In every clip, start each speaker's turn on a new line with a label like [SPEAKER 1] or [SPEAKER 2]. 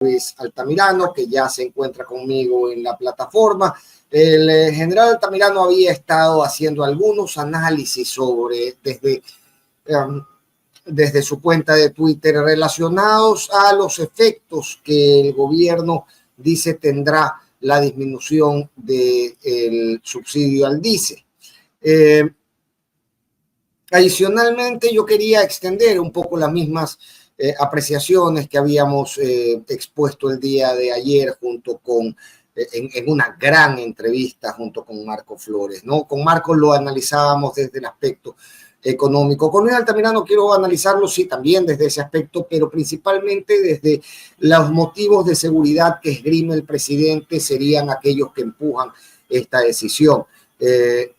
[SPEAKER 1] Luis Altamirano, que ya se encuentra conmigo en la plataforma. El general Altamirano había estado haciendo algunos análisis sobre desde su cuenta de Twitter relacionados a los efectos que el gobierno dice tendrá la disminución del subsidio al diésel. Adicionalmente, yo quería extender un poco las mismas apreciaciones que habíamos expuesto el día de ayer junto con en una gran entrevista junto con Marco Flores, ¿no? Con Marco lo analizábamos desde el aspecto económico. Con Luis Altamirano quiero analizarlo, sí, también desde ese aspecto, pero principalmente desde los motivos de seguridad que esgrime el presidente serían aquellos que empujan esta decisión.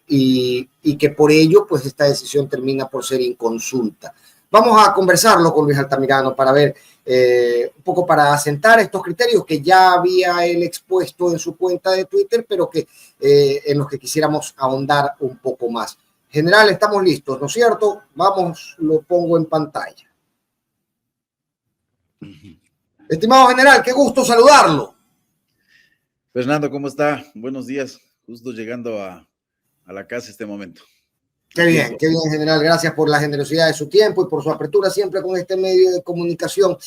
[SPEAKER 1] Y que por ello, pues esta decisión termina por ser inconsulta. Vamos a conversarlo con Luis Altamirano para ver un poco, para asentar estos criterios que ya había él expuesto en su cuenta de Twitter, pero que en los que quisiéramos ahondar un poco más. General, estamos listos, ¿no es cierto? Vamos, lo pongo en pantalla. Estimado general, qué gusto saludarlo.
[SPEAKER 2] Fernando, ¿cómo está? Buenos días. Justo llegando a la casa este momento.
[SPEAKER 1] Qué bien, general. Gracias por la generosidad de su tiempo y por su apertura siempre con este medio de comunicación.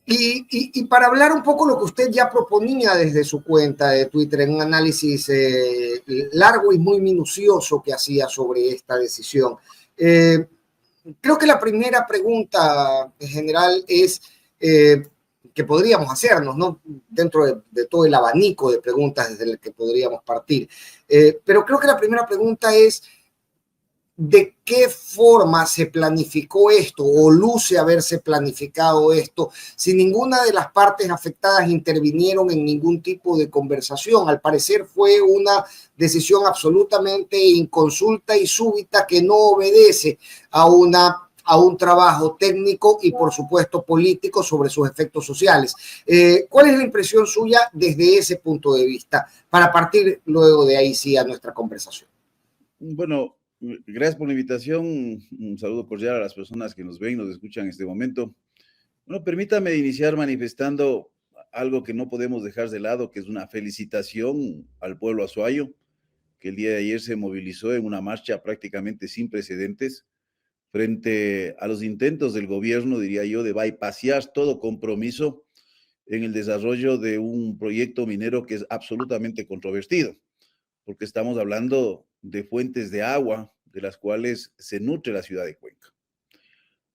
[SPEAKER 1] Y para hablar un poco lo que usted ya proponía desde su cuenta de Twitter en un análisis largo y muy minucioso que hacía sobre esta decisión. Creo que la primera pregunta en general es que podríamos hacernos, ¿no? Dentro de todo el abanico de preguntas desde el que podríamos partir. Pero creo que la primera pregunta es ¿de qué forma se planificó esto o luce haberse planificado esto si ninguna de las partes afectadas intervinieron en ningún tipo de conversación? Al parecer fue una decisión absolutamente inconsulta y súbita que no obedece a un trabajo técnico y, por supuesto, político sobre sus efectos sociales. ¿Cuál es la impresión suya desde ese punto de vista para partir luego de ahí sí a nuestra conversación?
[SPEAKER 2] Bueno, gracias por la invitación. Un saludo cordial a las personas que nos ven y nos escuchan en este momento. Bueno, permítame iniciar manifestando algo que no podemos dejar de lado, que es una felicitación al pueblo azuayo, que el día de ayer se movilizó en una marcha prácticamente sin precedentes frente a los intentos del gobierno, diría yo, de bypassear todo compromiso en el desarrollo de un proyecto minero que es absolutamente controvertido, porque estamos hablando de fuentes de agua de las cuales se nutre la ciudad de Cuenca.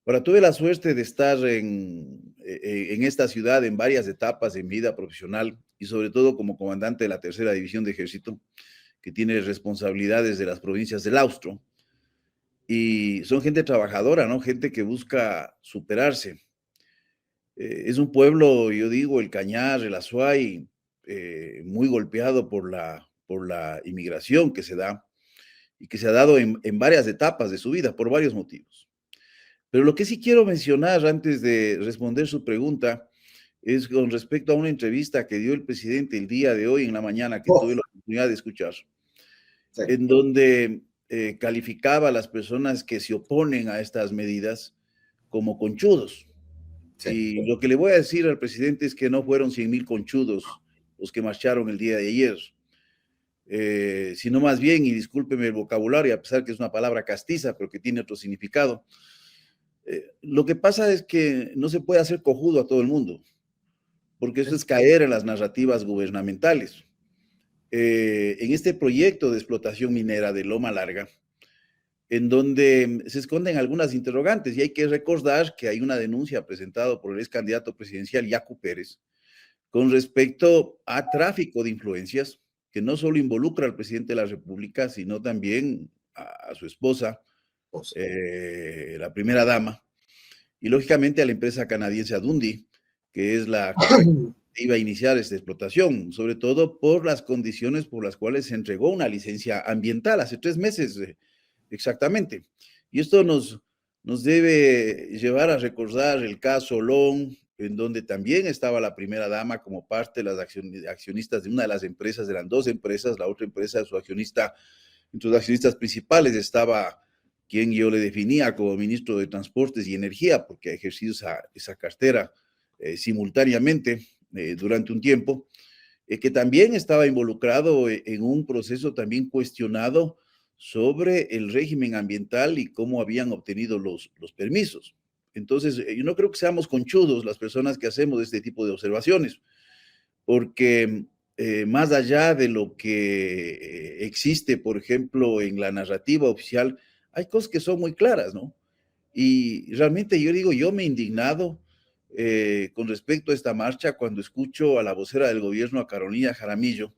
[SPEAKER 2] Ahora, tuve la suerte de estar en esta ciudad en varias etapas en vida profesional y sobre todo como comandante de la Tercera División de Ejército, que tiene responsabilidades de las provincias del Austro. Y son gente trabajadora, ¿no? Gente que busca superarse. Es un pueblo, yo digo, el Cañar, el Azuay, muy golpeado por la inmigración que se da y que se ha dado en varias etapas de su vida, por varios motivos. Pero lo que sí quiero mencionar antes de responder su pregunta es con respecto a una entrevista que dio el presidente el día de hoy en la mañana, que tuve la oportunidad de escuchar, sí, en donde calificaba a las personas que se oponen a estas medidas como conchudos. Sí. Y lo que le voy a decir al presidente es que no fueron 100,000 conchudos los que marcharon el día de ayer, sino más bien, y discúlpeme el vocabulario, a pesar que es una palabra castiza, pero que tiene otro significado, lo que pasa es que no se puede hacer cojudo a todo el mundo, porque eso es caer en las narrativas gubernamentales. En este proyecto de explotación minera de Loma Larga, en donde se esconden algunas interrogantes, y hay que recordar que hay una denuncia presentada por el ex candidato presidencial Yacu Pérez con respecto a tráfico de influencias, que no solo involucra al presidente de la República, sino también a su esposa, la primera dama, y lógicamente a la empresa canadiense Adundi, que es la que iba a iniciar esta explotación, sobre todo por las condiciones por las cuales se entregó una licencia ambiental hace 3 meses exactamente. Y esto nos debe llevar a recordar el caso Long, en donde también estaba la primera dama como parte de las accionistas de una de las empresas, eran 2 empresas, la otra empresa, su accionista, entre los accionistas principales estaba quien yo le definía como ministro de Transportes y Energía, porque ha ejercido esa cartera simultáneamente durante un tiempo, que también estaba involucrado en un proceso también cuestionado sobre el régimen ambiental y cómo habían obtenido los permisos. Entonces, yo no creo que seamos conchudos las personas que hacemos este tipo de observaciones, porque más allá de lo que existe, por ejemplo, en la narrativa oficial, hay cosas que son muy claras, ¿no? Y realmente yo digo, yo me he indignado con respecto a esta marcha cuando escucho a la vocera del gobierno, a Carolina Jaramillo,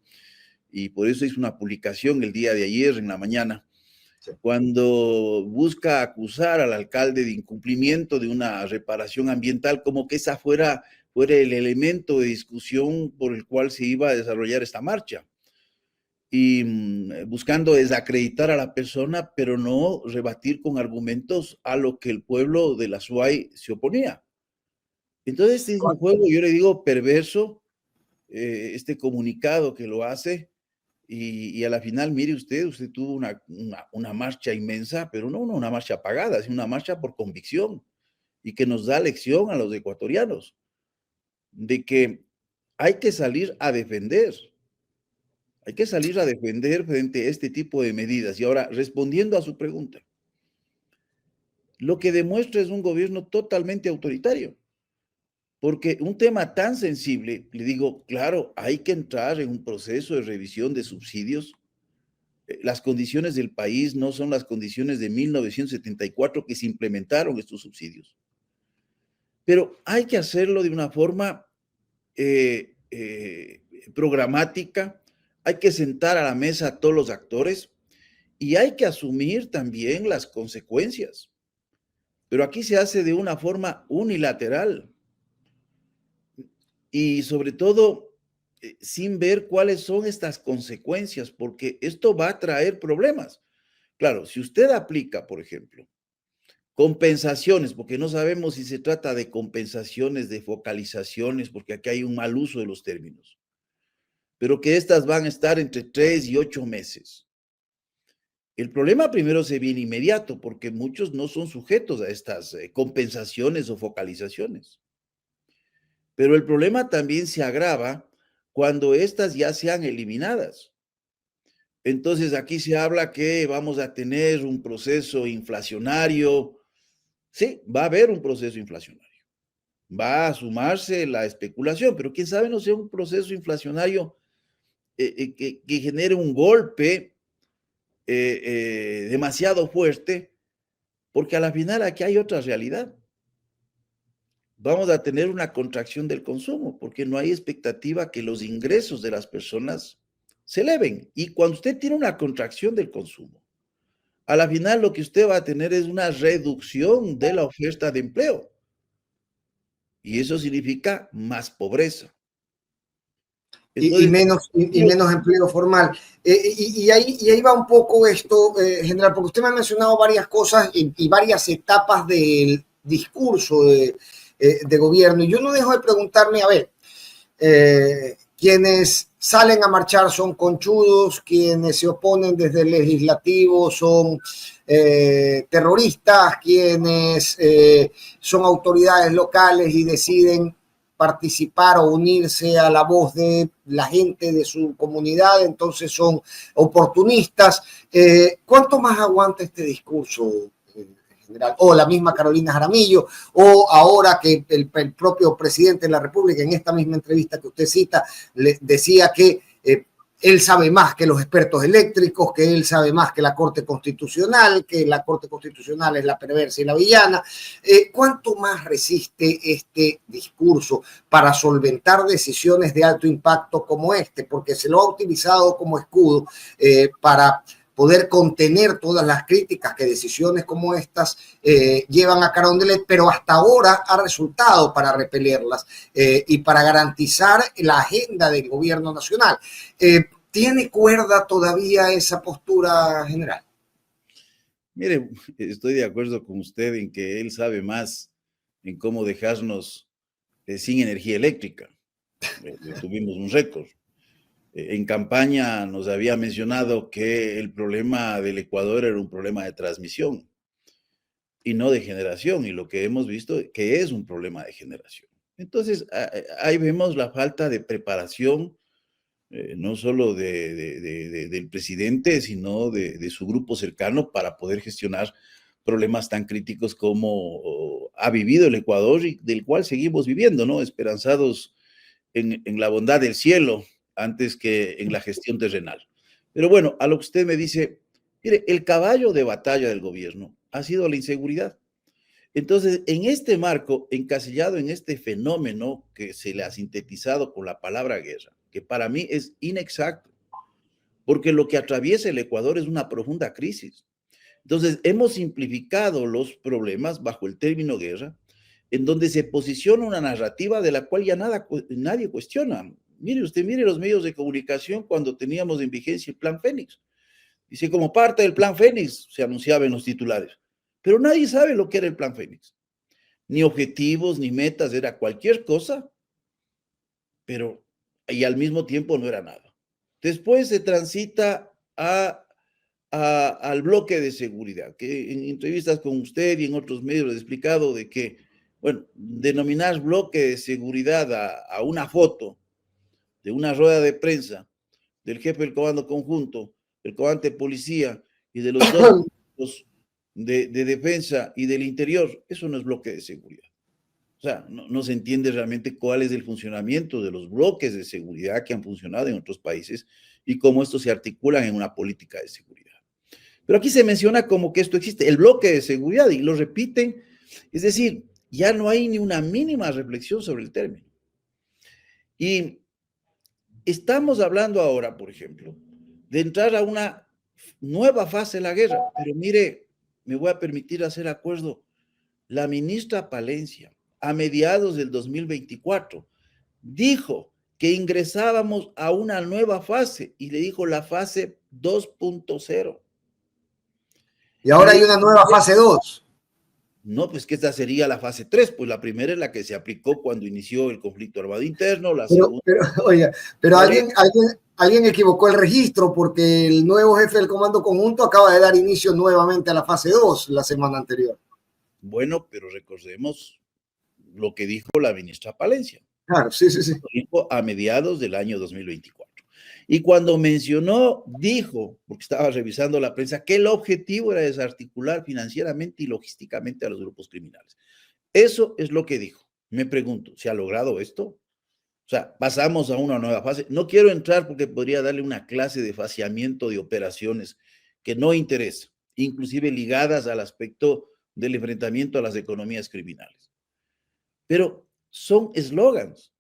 [SPEAKER 2] y por eso hice una publicación el día de ayer en la mañana,
[SPEAKER 1] Sí.
[SPEAKER 2] cuando busca acusar al alcalde de incumplimiento de una reparación ambiental, como que esa fuera el elemento de discusión por el cual se iba a desarrollar esta marcha. Y buscando desacreditar a la persona, pero no rebatir con argumentos a lo que el pueblo de la SUAY se oponía. Entonces, este es un juego, yo le digo, perverso, este comunicado que lo hace, y a la final, mire usted tuvo una marcha inmensa, pero no una marcha pagada, sino una marcha por convicción, y que nos da lección a los ecuatorianos, de que hay que salir a defender. Hay que salir a defender frente a este tipo de medidas. Y ahora, respondiendo a su pregunta, lo que demuestra es un gobierno totalmente autoritario. Porque un tema tan sensible, le digo, claro, hay que entrar en un proceso de revisión de subsidios. Las condiciones del país no son las condiciones de 1974 que se implementaron estos subsidios. Pero hay que hacerlo de una forma programática, hay que sentar a la mesa a todos los actores y hay que asumir también las consecuencias. Pero aquí se hace de una forma unilateral y sobre todo sin ver cuáles son estas consecuencias, porque esto va a traer problemas. Claro, si usted aplica, por ejemplo, compensaciones, porque no sabemos si se trata de compensaciones, de focalizaciones, porque aquí hay un mal uso de los términos, pero que estas van a estar entre 3 y 8 meses. El problema primero se viene inmediato, porque muchos no son sujetos a estas compensaciones o focalizaciones. Pero el problema también se agrava cuando estas ya sean eliminadas. Entonces aquí se habla que vamos a tener un proceso inflacionario. Sí, va a haber un proceso inflacionario. Va a sumarse la especulación, pero quién sabe no sea un proceso inflacionario que genere un golpe demasiado fuerte, porque a la final aquí hay otra realidad. Vamos a tener una contracción del consumo, porque no hay expectativa que los ingresos de las personas se eleven. Y cuando usted tiene una contracción del consumo, a la final lo que usted va a tener es una reducción de la oferta de empleo. Y eso significa más pobreza.
[SPEAKER 1] Y
[SPEAKER 2] Entonces,
[SPEAKER 1] menos empleo formal. Ahí va un poco esto, general, porque usted me ha mencionado varias cosas y varias etapas del discurso de gobierno. Y yo no dejo de preguntarme, a ver, quienes salen a marchar son conchudos, quienes se oponen desde el legislativo son terroristas, quienes son autoridades locales y deciden participar o unirse a la voz de la gente de su comunidad, entonces son oportunistas. ¿Cuánto más aguanta este discurso general? O la misma Carolina Jaramillo, o ahora que el propio presidente de la República, en esta misma entrevista que usted cita, le decía que él sabe más que los expertos eléctricos, que él sabe más que la Corte Constitucional, que la Corte Constitucional es la perversa y la villana. ¿Cuánto más resiste este discurso para solventar decisiones de alto impacto como este? Porque se lo ha utilizado como escudo para poder contener todas las críticas que decisiones como estas llevan a Carondelet, pero hasta ahora ha resultado para repelerlas y para garantizar la agenda del gobierno nacional. ¿Tiene cuerda todavía esa postura, general?
[SPEAKER 2] Mire, estoy de acuerdo con usted en que él sabe más en cómo dejarnos sin energía eléctrica. Tuvimos un récord. En campaña nos había mencionado que el problema del Ecuador era un problema de transmisión y no de generación, y lo que hemos visto que es un problema de generación. Entonces, ahí vemos la falta de preparación, no solo del presidente, sino de su grupo cercano para poder gestionar problemas tan críticos como ha vivido el Ecuador y del cual seguimos viviendo, ¿no? Esperanzados en la bondad del cielo antes que en la gestión terrenal. Pero bueno, a lo que usted me dice, mire, el caballo de batalla del gobierno ha sido la inseguridad. Entonces, en este marco, encasillado en este fenómeno que se le ha sintetizado con la palabra guerra, que para mí es inexacto, porque lo que atraviesa el Ecuador es una profunda crisis. Entonces, hemos simplificado los problemas bajo el término guerra, en donde se posiciona una narrativa de la cual ya nadie cuestiona. Mire usted, mire los medios de comunicación cuando teníamos en vigencia el Plan Fénix. Dice, como parte del Plan Fénix, se anunciaba en los titulares. Pero nadie sabe lo que era el Plan Fénix. Ni objetivos, ni metas, era cualquier cosa, pero y al mismo tiempo no era nada. Después se transita al bloque de seguridad, que en entrevistas con usted y en otros medios he explicado de que, bueno, denominar bloque de seguridad a una foto de una rueda de prensa del jefe del comando conjunto, del comandante de policía y de los dos ministros de defensa y del interior, eso no es bloque de seguridad. O sea, no se entiende realmente cuál es el funcionamiento de los bloques de seguridad que han funcionado en otros países y cómo estos se articulan en una política de seguridad. Pero aquí se menciona como que esto existe, el bloque de seguridad, y lo repiten, es decir, ya no hay ni una mínima reflexión sobre el término. Y estamos hablando ahora, por ejemplo, de entrar a una nueva fase de la guerra, pero mire, me voy a permitir hacer acuerdo, la ministra Palencia, a mediados del 2024, dijo que ingresábamos a una nueva fase y le dijo la fase 2.0.
[SPEAKER 1] Y ahora hay una nueva fase 2.
[SPEAKER 2] No, pues que esta sería la fase 3, pues la primera es la que se aplicó cuando inició el conflicto armado interno, la segunda...
[SPEAKER 1] Oiga, pero alguien equivocó el registro porque el nuevo jefe del Comando Conjunto acaba de dar inicio nuevamente a la fase 2 la semana anterior.
[SPEAKER 2] Bueno, pero recordemos lo que dijo la ministra Palencia.
[SPEAKER 1] Claro, sí, sí, sí.
[SPEAKER 2] Lo dijo a mediados del año 2024. Y cuando mencionó, dijo, porque estaba revisando la prensa, que el objetivo era desarticular financieramente y logísticamente a los grupos criminales. Eso es lo que dijo. Me pregunto, ¿se ha logrado esto? O sea, pasamos a una nueva fase. No quiero entrar porque podría darle una clase de vaciamiento de operaciones que no interesa, inclusive ligadas al aspecto del enfrentamiento a las economías criminales. Pero son eslogans.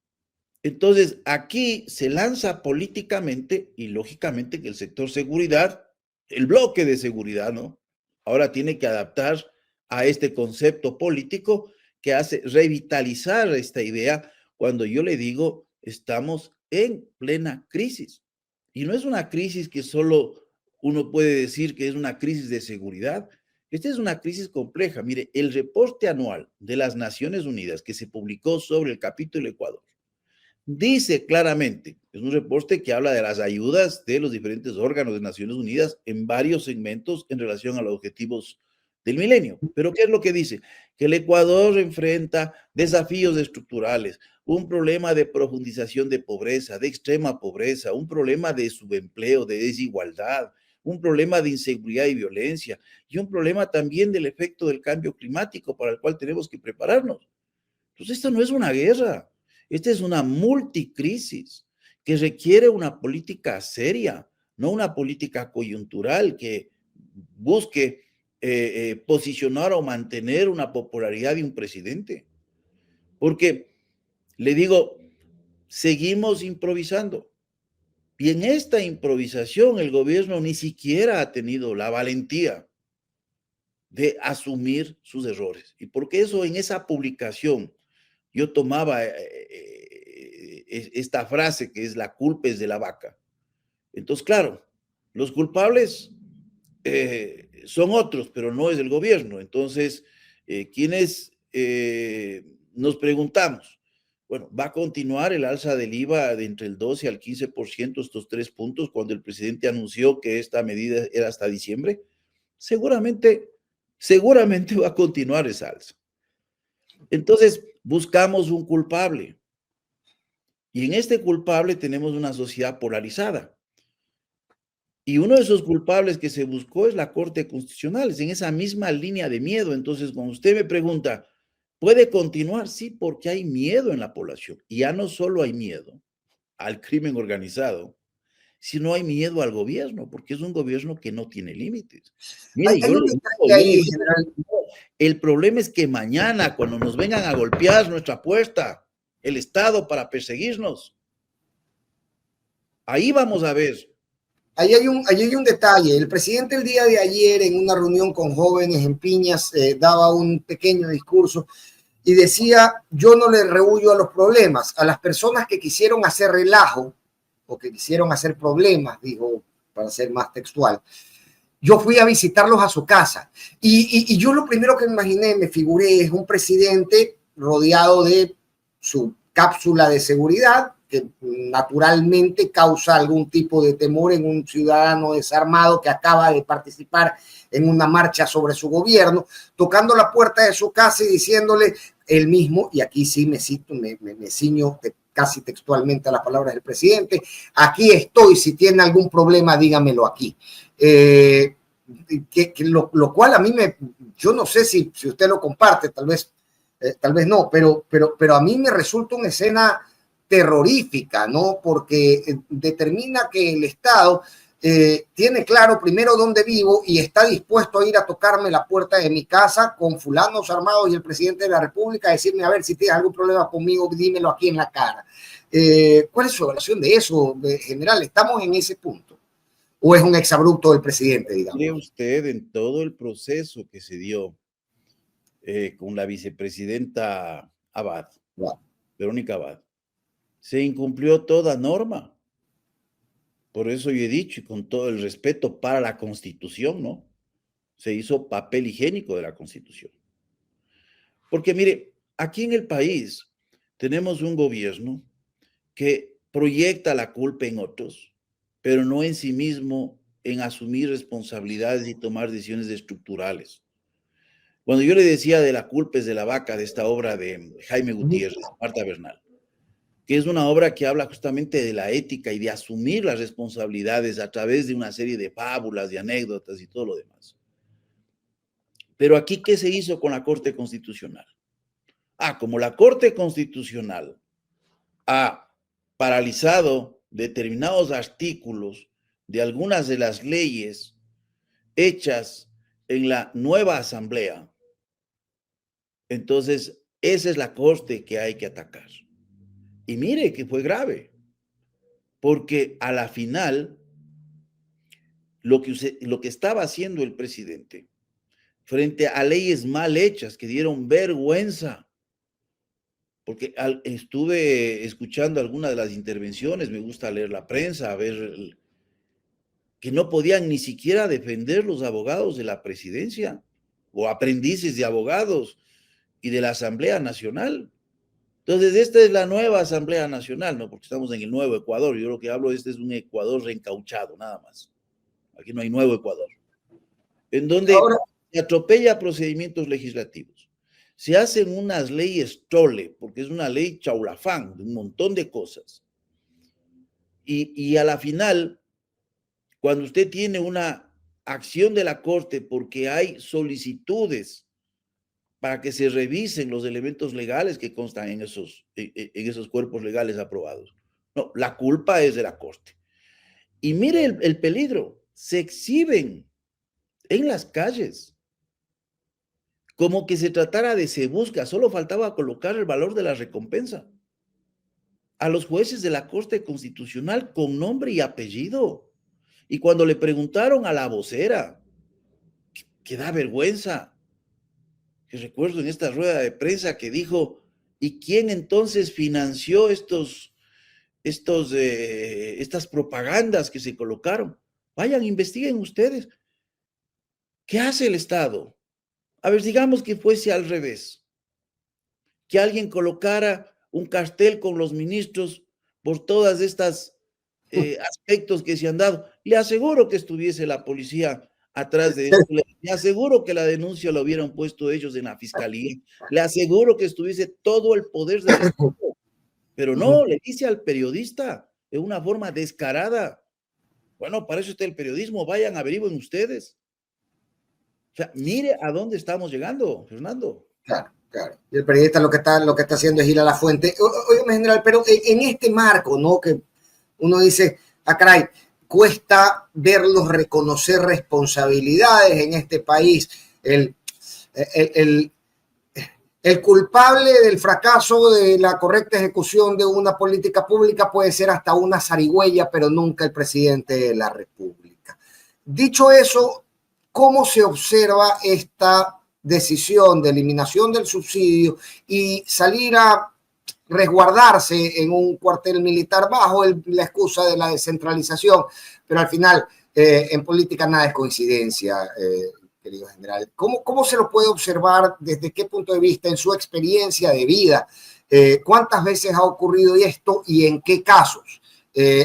[SPEAKER 2] Entonces, aquí se lanza políticamente y lógicamente que el sector seguridad, el bloque de seguridad, ¿no? Ahora tiene que adaptar a este concepto político que hace revitalizar esta idea cuando yo le digo, estamos en plena crisis. Y no es una crisis que solo uno puede decir que es una crisis de seguridad. Esta es una crisis compleja. Mire, el reporte anual de las Naciones Unidas que se publicó sobre el capítulo Ecuador dice claramente, es un reporte que habla de las ayudas de los diferentes órganos de Naciones Unidas en varios segmentos en relación a los objetivos del milenio. Pero ¿qué es lo que dice? Que el Ecuador enfrenta desafíos estructurales, un problema de profundización de pobreza, de extrema pobreza, un problema de subempleo, de desigualdad, un problema de inseguridad y violencia, y un problema también del efecto del cambio climático para el cual tenemos que prepararnos. Entonces, esto no es una guerra, esta es una multicrisis que requiere una política seria, no una política coyuntural que busque posicionar o mantener una popularidad de un presidente. Porque, le digo, seguimos improvisando. Y en esta improvisación el gobierno ni siquiera ha tenido la valentía de asumir sus errores. Y porque eso en esa publicación yo tomaba esta frase que es la culpa es de la vaca. Entonces, claro, los culpables son otros, pero no es el gobierno. Entonces, quienes nos preguntamos, bueno, ¿va a continuar el alza del IVA de entre el 12 al 15%, estos 3 puntos, cuando el presidente anunció que esta medida era hasta diciembre? Seguramente va a continuar esa alza. Entonces, buscamos un culpable. Y en este culpable tenemos una sociedad polarizada. Y uno de esos culpables que se buscó es la Corte Constitucional, es en esa misma línea de miedo. Entonces, cuando usted me pregunta, ¿puede continuar? Sí, porque hay miedo en la población. Y ya no solo hay miedo al crimen organizado, sino hay miedo al gobierno, porque es un gobierno que no tiene límites. Mire,
[SPEAKER 1] Hay
[SPEAKER 2] yo le
[SPEAKER 1] un
[SPEAKER 2] digo,
[SPEAKER 1] detalle ahí, general.
[SPEAKER 2] el problema es que mañana, cuando nos vengan a golpear nuestra puerta, el Estado para perseguirnos, ahí vamos a ver.
[SPEAKER 1] Ahí hay un detalle. El presidente el día de ayer en una reunión con jóvenes en Piñas daba un pequeño discurso y decía, yo no le rehuyo a los problemas, a las personas que quisieron hacer relajo o que quisieron hacer problemas, dijo, para ser más textual. Yo fui a visitarlos a su casa y yo lo primero que me imaginé, me figuré, es un presidente rodeado de su cápsula de seguridad, que naturalmente causa algún tipo de temor en un ciudadano desarmado que acaba de participar en una marcha sobre su gobierno, tocando la puerta de su casa y diciéndole él mismo, y aquí sí me cito, me ciño casi textualmente a las palabras del presidente, aquí estoy, si tiene algún problema dígamelo aquí. Lo cual a mí yo no sé si usted lo comparte, tal vez no, pero a mí me resulta una escena terrorífica, ¿no? Porque determina que el Estado tiene claro primero dónde vivo y está dispuesto a ir a tocarme la puerta de mi casa con fulanos armados y el presidente de la República a decirme, a ver, si tienes algún problema conmigo, dímelo aquí en la cara. ¿Cuál es su evaluación de eso, general? ¿Estamos en ese punto? ¿O es un exabrupto del presidente, digamos?
[SPEAKER 2] Mire usted, en todo el proceso que se dio con la vicepresidenta Abad,
[SPEAKER 1] Wow.
[SPEAKER 2] Verónica Abad, se incumplió toda norma. Por eso yo he dicho, y con todo el respeto para la Constitución, ¿no? Se hizo papel higiénico de la Constitución. Porque mire, aquí en el país tenemos un gobierno que proyecta la culpa en otros, pero no en sí mismo en asumir responsabilidades y tomar decisiones estructurales. Cuando yo le decía de la culpa es de la vaca, de esta obra de Jaime Gutiérrez, Marta Bernal, que es una obra que habla justamente de la ética y de asumir las responsabilidades a través de una serie de fábulas, de anécdotas y todo lo demás. Pero aquí, ¿qué se hizo con la Corte Constitucional? Como la Corte Constitucional ha paralizado determinados artículos de algunas de las leyes hechas en la nueva Asamblea, entonces esa es la Corte que hay que atacar. Y mire que fue grave, porque a la final lo que estaba haciendo el presidente frente a leyes mal hechas que dieron vergüenza, porque estuve escuchando algunas de las intervenciones, me gusta leer la prensa, a ver, que no podían ni siquiera defender los abogados de la presidencia o aprendices de abogados y de la Asamblea Nacional. Entonces, esta es la nueva Asamblea Nacional, ¿no? Porque estamos en el nuevo Ecuador. Yo lo que hablo, este es un Ecuador reencauchado, nada más. Aquí no hay nuevo Ecuador. En donde
[SPEAKER 1] Ahora,
[SPEAKER 2] se atropella procedimientos legislativos. Se hacen unas leyes tole, porque es una ley chaulafán, de un montón de cosas. Y a la final, cuando usted tiene una acción de la Corte porque hay solicitudes para que se revisen los elementos legales que constan en esos cuerpos legales aprobados. No, la culpa es de la Corte. Y mire el peligro, se exhiben en las calles como que se tratara de se busca, solo faltaba colocar el valor de la recompensa a los jueces de la Corte Constitucional con nombre y apellido. Y cuando le preguntaron a la vocera, que da vergüenza, que recuerdo en esta rueda de prensa que dijo, ¿y quién entonces financió estas propagandas que se colocaron? Vayan, investiguen ustedes. ¿Qué hace el Estado? A ver, digamos que fuese al revés, que alguien colocara un cartel con los ministros por todas estas aspectos que se han dado. Le aseguro que estuviese la policía atrás de esto. Le aseguro que la denuncia la hubieran puesto ellos en la fiscalía. Le aseguro que estuviese todo el poder del Estado. Pero no, le dice al periodista de una forma descarada. Bueno, para eso está el periodismo, vayan, averigüen ustedes. O sea, mire a dónde estamos llegando, Fernando.
[SPEAKER 1] Claro, claro. Y el periodista lo que está haciendo es ir a la fuente. Oye, general, pero en este marco, ¿no? Que uno dice, caray, cuesta verlos reconocer responsabilidades en este país. El culpable del fracaso de la correcta ejecución de una política pública puede ser hasta una zarigüeya, pero nunca el presidente de la República. Dicho eso, ¿cómo se observa esta decisión de eliminación del subsidio y salir a resguardarse en un cuartel militar bajo la excusa de la descentralización? Pero al final, en política nada es coincidencia, querido general. ¿Cómo se lo puede observar? ¿Desde qué punto de vista? En su experiencia de vida. ¿Cuántas veces ha ocurrido esto y en qué casos?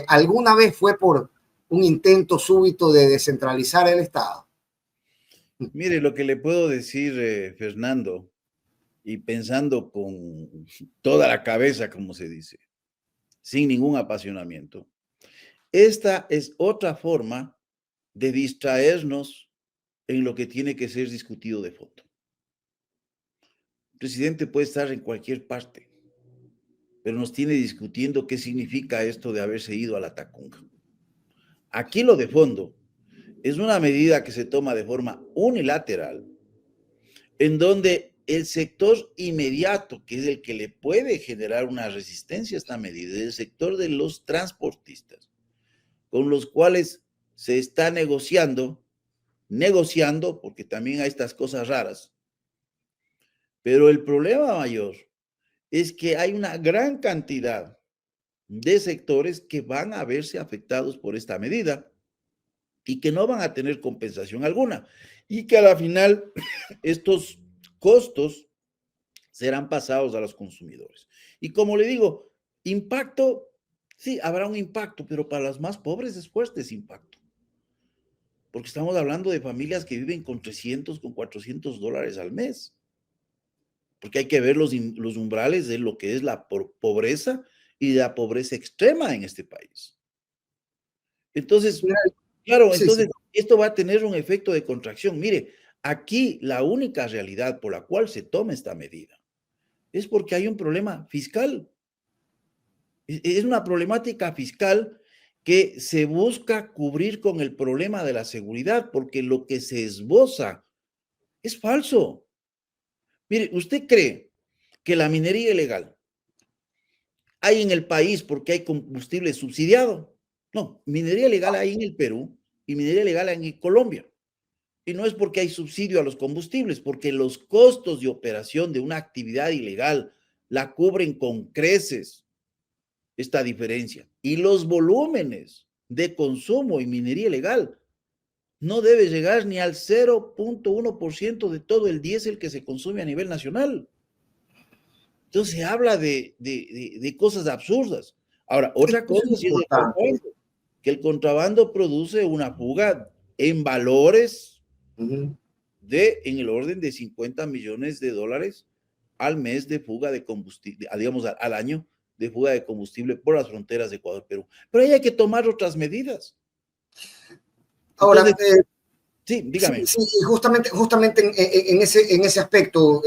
[SPEAKER 1] ¿Alguna vez fue por un intento súbito de descentralizar el Estado?
[SPEAKER 2] Mire, lo que le puedo decir, Fernando, y pensando con toda la cabeza, como se dice, sin ningún apasionamiento, esta es otra forma de distraernos en lo que tiene que ser discutido de fondo. El presidente puede estar en cualquier parte, pero nos tiene discutiendo qué significa esto de haberse ido a la Tacunga. Aquí lo de fondo es una medida que se toma de forma unilateral, en donde el sector inmediato, que es el que le puede generar una resistencia a esta medida, es el sector de los transportistas, con los cuales se está negociando, porque también hay estas cosas raras. Pero el problema mayor es que hay una gran cantidad de sectores que van a verse afectados por esta medida y que no van a tener compensación alguna, y que a la final estos costos serán pasados a los consumidores. Y como le digo, impacto, sí, habrá un impacto, pero para los más pobres es fuerte ese impacto. Porque estamos hablando de familias que viven con 300, con $400 al mes. Porque hay que ver los umbrales de lo que es la pobreza y de la pobreza extrema en este país. Entonces, claro, entonces esto va a tener un efecto de contracción. Mire, aquí la única realidad por la cual se toma esta medida es porque hay un problema fiscal. Es una problemática fiscal que se busca cubrir con el problema de la seguridad, porque lo que se esboza es falso. Mire, ¿usted cree que la minería ilegal hay en el país porque hay combustible subsidiado? No, minería ilegal hay en el Perú y minería ilegal hay en Colombia. Y no es porque hay subsidio a los combustibles, porque los costos de operación de una actividad ilegal la cubren con creces esta diferencia. Y los volúmenes de consumo y minería ilegal no debe llegar ni al 0.1% de todo el diésel que se consume a nivel nacional. Entonces se habla de cosas absurdas. Ahora, otra cosa es el contrabando, que el contrabando produce una fuga en valores en el orden de $50 millones al mes de fuga de combustible, digamos al año, de fuga de combustible por las fronteras de Ecuador-Perú. Pero ahí hay que tomar otras medidas.
[SPEAKER 1] Ahora,
[SPEAKER 2] entonces, sí, dígame.
[SPEAKER 1] Sí, justamente en ese aspecto,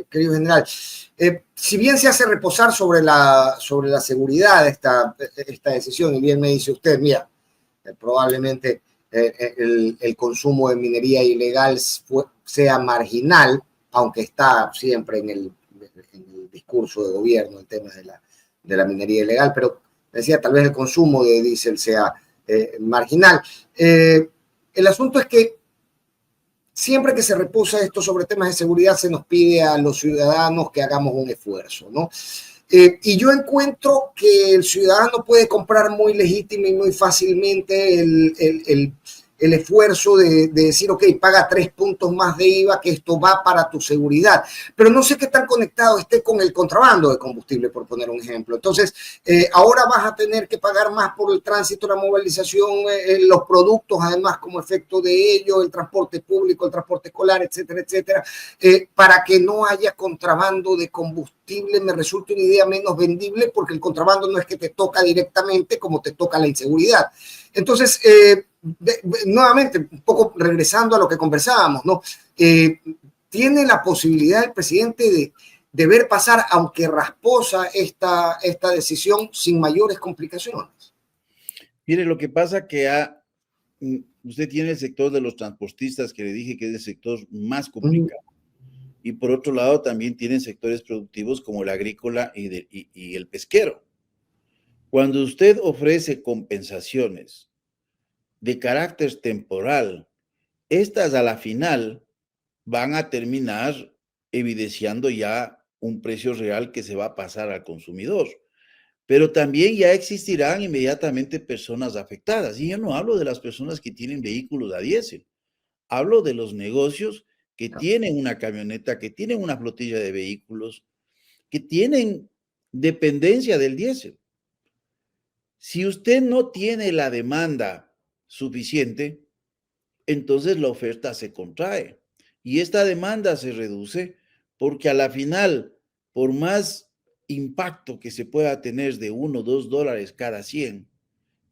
[SPEAKER 1] querido general, si bien se hace reposar sobre la seguridad esta decisión, y bien me dice usted, mira, probablemente el consumo de minería ilegal sea marginal, aunque está siempre en el discurso de gobierno el tema de la minería ilegal, pero decía, tal vez el consumo de diésel sea marginal. El asunto es que siempre que se reposa esto sobre temas de seguridad, se nos pide a los ciudadanos que hagamos un esfuerzo, ¿no? Y yo encuentro que el ciudadano puede comprar muy legítima y muy fácilmente el esfuerzo de decir, ok, paga 3 puntos más de IVA, que esto va para tu seguridad. Pero no sé qué tan conectado esté con el contrabando de combustible, por poner un ejemplo. Entonces, ahora vas a tener que pagar más por el tránsito, la movilización, los productos, además, como efecto de ello, el transporte público, el transporte escolar, etcétera, etcétera, para que no haya contrabando de combustible. Me resulta una idea menos vendible, porque el contrabando no es que te toca directamente como te toca la inseguridad. Entonces, nuevamente, un poco regresando a lo que conversábamos, ¿no? Tiene la posibilidad el presidente de ver pasar, aunque rasposa, esta decisión sin mayores complicaciones.
[SPEAKER 2] Mire, lo que pasa que usted tiene el sector de los transportistas, que le dije que es el sector más complicado. Y por otro lado, también tienen sectores productivos como el agrícola y el pesquero. Cuando usted ofrece compensaciones de carácter temporal, estas a la final van a terminar evidenciando ya un precio real que se va a pasar al consumidor. Pero también ya existirán inmediatamente personas afectadas. Y yo no hablo de las personas que tienen vehículos a diésel. Hablo de los negocios que tienen una camioneta, que tienen una flotilla de vehículos, que tienen dependencia del diésel. Si usted no tiene la demanda suficiente, entonces la oferta se contrae. Y esta demanda se reduce porque a la final, por más impacto que se pueda tener de $1 o $2 cada 100,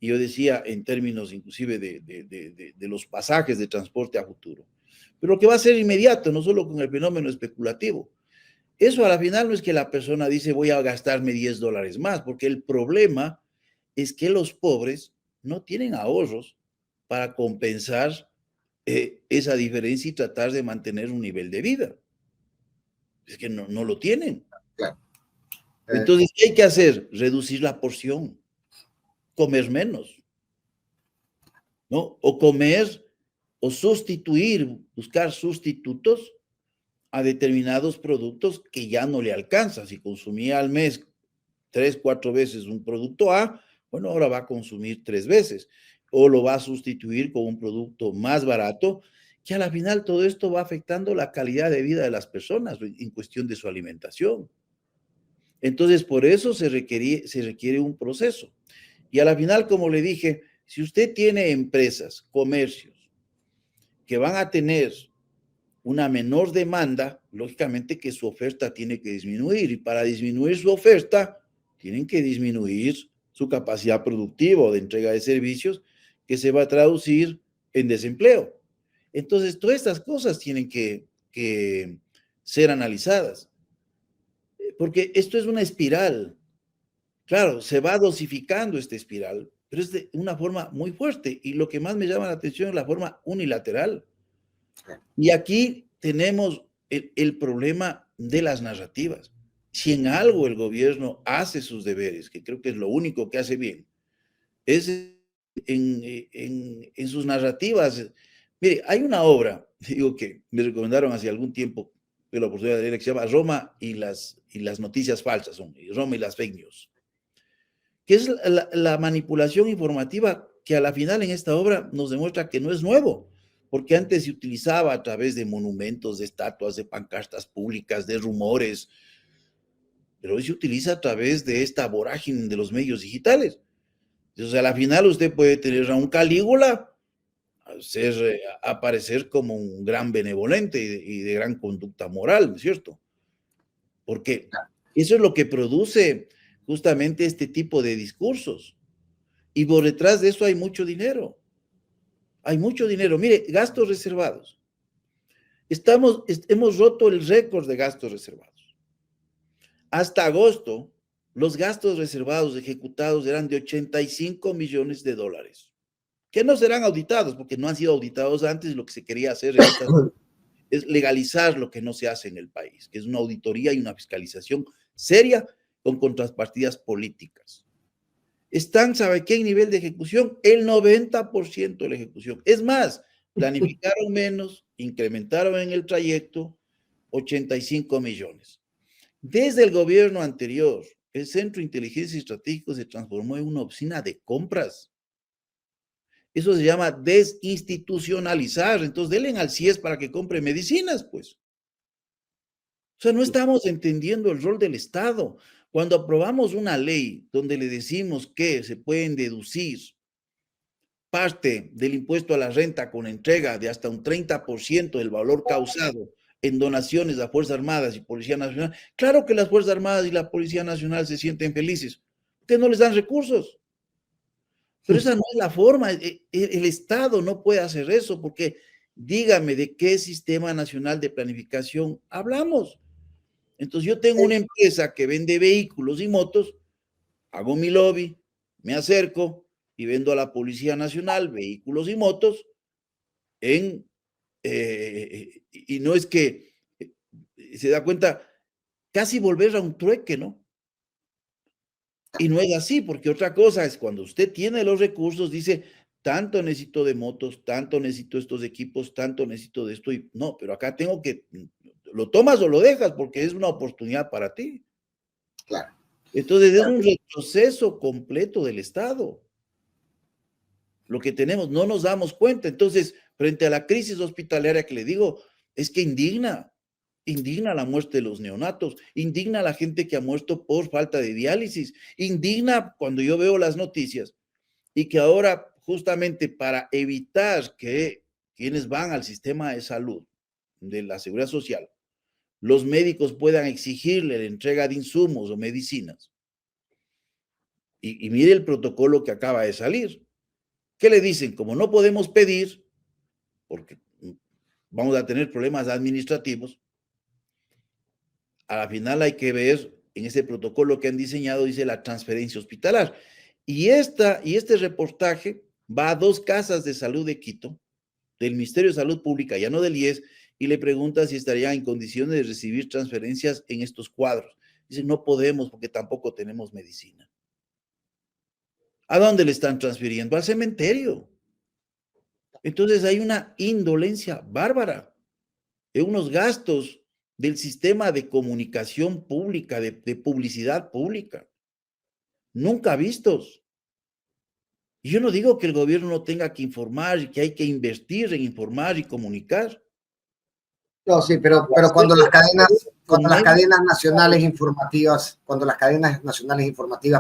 [SPEAKER 2] y yo decía en términos inclusive de los pasajes de transporte a futuro, pero lo que va a ser inmediato, no solo con el fenómeno especulativo. Eso a la final no es que la persona dice voy a gastarme $10 más, porque el problema es que los pobres no tienen ahorros para compensar esa diferencia y tratar de mantener un nivel de vida. Es que no lo tienen.
[SPEAKER 1] Claro.
[SPEAKER 2] Entonces, ¿qué hay que hacer? Reducir la porción, comer menos, ¿no? O comer o sustituir, buscar sustitutos a determinados productos que ya no le alcanza. Si consumía al mes 3, 4 veces un producto A, bueno, ahora va a consumir 3 veces. O lo va a sustituir con un producto más barato, que a la final todo esto va afectando la calidad de vida de las personas en cuestión de su alimentación. Entonces, por eso se requiere un proceso. Y a la final, como le dije, si usted tiene empresas, comercios, que van a tener una menor demanda, lógicamente que su oferta tiene que disminuir. Y para disminuir su oferta, tienen que disminuir su capacidad productiva o de entrega de servicios, que se va a traducir en desempleo. Entonces, todas estas cosas tienen que ser analizadas, porque esto es una espiral. Claro, se va dosificando esta espiral, pero es de una forma muy fuerte. Y lo que más me llama la atención es la forma unilateral. Y aquí tenemos el problema de las narrativas. Si en algo el gobierno hace sus deberes, que creo que es lo único que hace bien, es en sus narrativas. Mire, hay una obra, digo, que me recomendaron hace algún tiempo, de la oportunidad de leer, que se llama Roma y las noticias falsas, Roma y las fake news, que es la manipulación informativa que a la final en esta obra nos demuestra que no es nuevo, porque antes se utilizaba a través de monumentos, de estatuas, de pancartas públicas, de rumores, pero hoy se utiliza a través de esta vorágine de los medios digitales. Entonces, a la final usted puede tener a un Calígula, aparecer como un gran benevolente y de gran conducta moral, ¿no es cierto? Porque eso es lo que produce justamente este tipo de discursos. Y por detrás de eso hay mucho dinero. Hay mucho dinero. Mire, gastos reservados. Hemos roto el récord de gastos reservados. Hasta agosto, los gastos reservados ejecutados eran de $85 millones, que no serán auditados porque no han sido auditados antes. Lo que se quería hacer es legalizar lo que no se hace en el país, que es una auditoría y una fiscalización seria con contrapartidas políticas. Están, ¿sabe qué nivel de ejecución? El 90% de la ejecución. Es más, planificaron menos, incrementaron en el trayecto 85 millones. Desde el gobierno anterior, el Centro de Inteligencia y Estratégico se transformó en una oficina de compras. Eso se llama desinstitucionalizar. Entonces, denle al CIES para que compre medicinas, pues. O sea, no estamos entendiendo el rol del Estado. Cuando aprobamos una ley donde le decimos que se pueden deducir parte del impuesto a la renta con entrega de hasta un 30% del valor causado en donaciones a Fuerzas Armadas y Policía Nacional, claro que las Fuerzas Armadas y la Policía Nacional se sienten felices, porque no les dan recursos. Pero esa no es la forma. El Estado no puede hacer eso, porque dígame de qué sistema nacional de planificación hablamos. Entonces yo tengo una empresa que vende vehículos y motos, hago mi lobby, me acerco y vendo a la Policía Nacional vehículos y motos y no es que se da cuenta, casi volver a un trueque, ¿no? Y no es así, porque otra cosa es cuando usted tiene los recursos, dice, tanto necesito de motos, tanto necesito estos equipos, tanto necesito de esto, y no, pero acá tengo que, lo tomas o lo dejas, porque es una oportunidad para ti.
[SPEAKER 1] Claro.
[SPEAKER 2] Entonces es un retroceso completo del Estado. Lo que tenemos, no nos damos cuenta. Entonces, frente a la crisis hospitalaria que le digo, es que indigna la muerte de los neonatos, indigna a la gente que ha muerto por falta de diálisis, indigna cuando yo veo las noticias y que ahora justamente para evitar que quienes van al sistema de salud de la seguridad social, los médicos puedan exigirle la entrega de insumos o medicinas. Y mire el protocolo que acaba de salir. ¿Qué le dicen? Como no podemos pedir, porque vamos a tener problemas administrativos, a la final hay que ver en ese protocolo que han diseñado, dice la transferencia hospitalaria. Y este reportaje va a 2 casas de salud de Quito, del Ministerio de Salud Pública, ya no del IES, y le pregunta si estarían en condiciones de recibir transferencias en estos cuadros. Dicen, no podemos porque tampoco tenemos medicina. ¿A dónde le están transfiriendo? Al cementerio. Entonces hay una indolencia bárbara, en unos gastos del sistema de comunicación pública, de publicidad pública, nunca vistos. Y yo no digo que el gobierno no tenga que informar y que hay que invertir en informar y comunicar.
[SPEAKER 1] No, sí, pero cuando las cadenas nacionales informativas,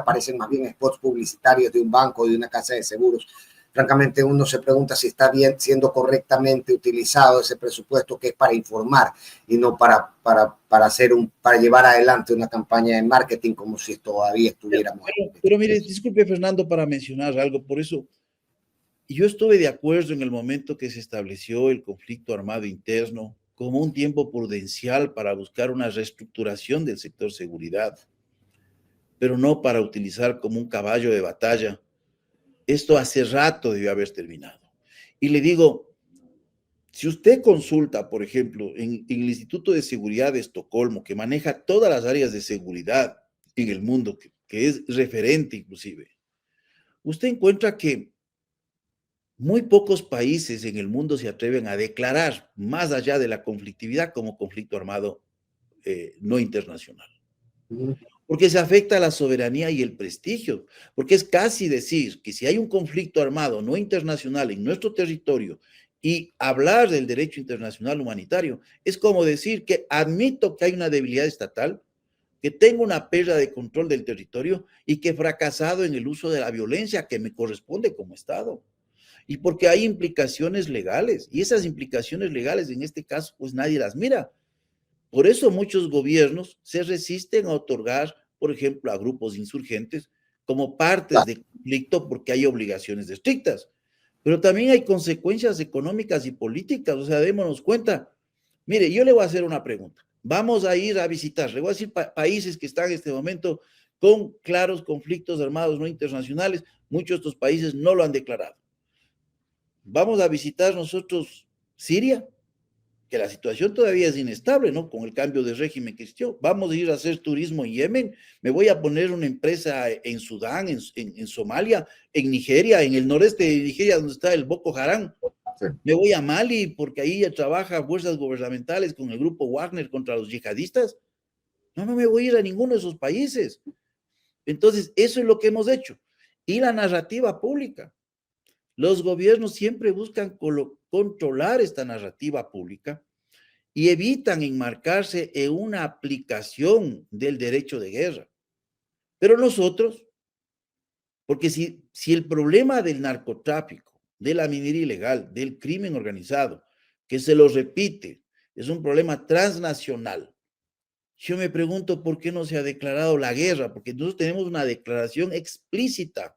[SPEAKER 1] parecen más bien spots publicitarios de un banco, de una casa de seguros, francamente uno se pregunta si está bien siendo correctamente utilizado ese presupuesto que es para informar y no para llevar adelante una campaña de marketing como si todavía estuviéramos.
[SPEAKER 2] Pero mire, disculpe Fernando para mencionar algo, por eso yo estuve de acuerdo en el momento que se estableció el conflicto armado interno como un tiempo prudencial para buscar una reestructuración del sector seguridad, pero no para utilizar como un caballo de batalla. Esto hace rato debió haber terminado. Y le digo, si usted consulta, por ejemplo, en el Instituto de Seguridad de Estocolmo, que maneja todas las áreas de seguridad en el mundo, que es referente inclusive, usted encuentra que muy pocos países en el mundo se atreven a declarar, más allá de la conflictividad, como conflicto armado no internacional. Porque se afecta a la soberanía y el prestigio, porque es casi decir que si hay un conflicto armado no internacional en nuestro territorio y hablar del derecho internacional humanitario, es como decir que admito que hay una debilidad estatal, que tengo una pérdida de control del territorio y que he fracasado en el uso de la violencia que me corresponde como Estado. Y porque hay implicaciones legales, y esas implicaciones legales en este caso, pues nadie las mira. Por eso muchos gobiernos se resisten a otorgar, por ejemplo, a grupos insurgentes como partes de conflicto porque hay obligaciones estrictas. Pero también hay consecuencias económicas y políticas, o sea, démonos cuenta. Mire, yo le voy a hacer una pregunta. Vamos a ir a visitar, le voy a decir países que están en este momento con claros conflictos armados no internacionales. Muchos de estos países no lo han declarado. Vamos a visitar nosotros Siria, que la situación todavía es inestable, ¿no? Con el cambio de régimen que existió. Vamos a ir a hacer turismo en Yemen, me voy a poner una empresa en Sudán, en Somalia, en Nigeria, en el noreste de Nigeria, donde está el Boko Haram. Sí. Me voy a Mali, porque ahí ya trabaja fuerzas gubernamentales con el grupo Wagner contra los yihadistas. No me voy a ir a ninguno de esos países. Entonces, eso es lo que hemos hecho. Y la narrativa pública. Los gobiernos siempre buscan controlar esta narrativa pública y evitan enmarcarse en una aplicación del derecho de guerra. Pero nosotros, porque si el problema del narcotráfico, de la minería ilegal, del crimen organizado, que se lo repite, es un problema transnacional, yo me pregunto por qué no se ha declarado la guerra, porque nosotros tenemos una declaración explícita.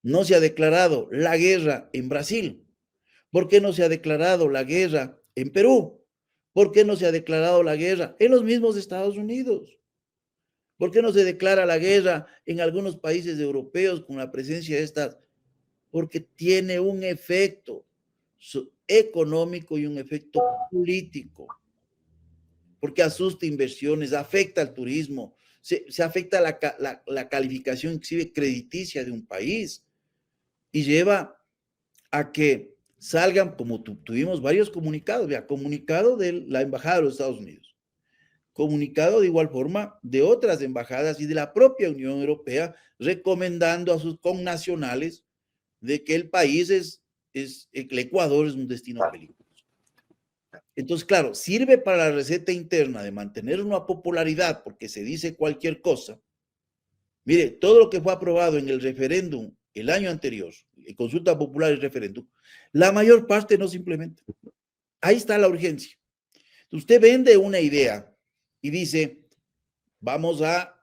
[SPEAKER 2] No se ha declarado la guerra en Brasil. ¿Por qué no se ha declarado la guerra en Perú? ¿Por qué no se ha declarado la guerra en los mismos Estados Unidos? ¿Por qué no se declara la guerra en algunos países europeos con la presencia de estas? Porque tiene un efecto económico y un efecto político. Porque asusta inversiones, afecta al turismo, se afecta la calificación inclusive crediticia de un país y lleva a que salgan, como tuvimos varios comunicados, comunicado de la Embajada de los Estados Unidos, comunicado de igual forma de otras embajadas y de la propia Unión Europea, recomendando a sus connacionales de que el país el Ecuador es un destino peligroso. Entonces, claro, sirve para la receta interna de mantener una popularidad porque se dice cualquier cosa. Mire, todo lo que fue aprobado en el referéndum el año anterior, consulta popular y referéndum, la mayor parte no se implementa. Ahí está la urgencia. Usted vende una idea y dice, vamos a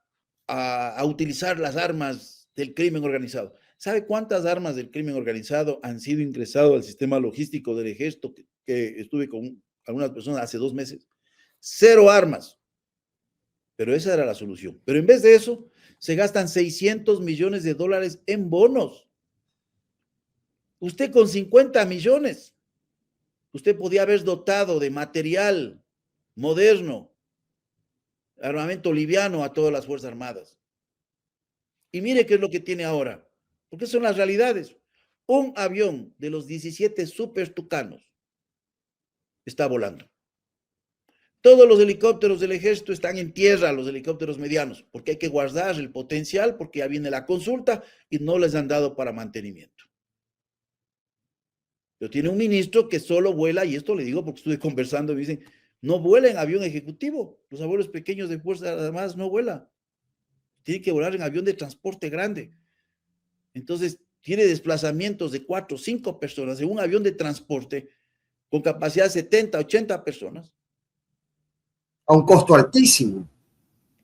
[SPEAKER 2] utilizar las armas del crimen organizado. ¿Sabe cuántas armas del crimen organizado han sido ingresadas al sistema logístico del ejército que estuve con algunas personas hace 2 meses? 0 armas. Pero esa era la solución. Pero en vez de eso, se gastan $600 millones en bonos. Usted con 50 millones, usted podía haber dotado de material moderno, armamento liviano a todas las Fuerzas Armadas. Y mire qué es lo que tiene ahora, porque son las realidades. Un avión de los 17 Super Tucanos está volando. Todos los helicópteros del ejército están en tierra, los helicópteros medianos, porque hay que guardar el potencial, porque ya viene la consulta y no les han dado para mantenimiento. Pero tiene un ministro que solo vuela, y esto le digo porque estuve conversando, y me dicen, no vuela en avión ejecutivo, los aviones pequeños de Fuerzas Armadas no vuelan, tiene que volar en avión de transporte grande. Entonces, tiene desplazamientos de 4 o 5 personas en un avión de transporte con capacidad de 70, 80 personas.
[SPEAKER 1] A un costo altísimo.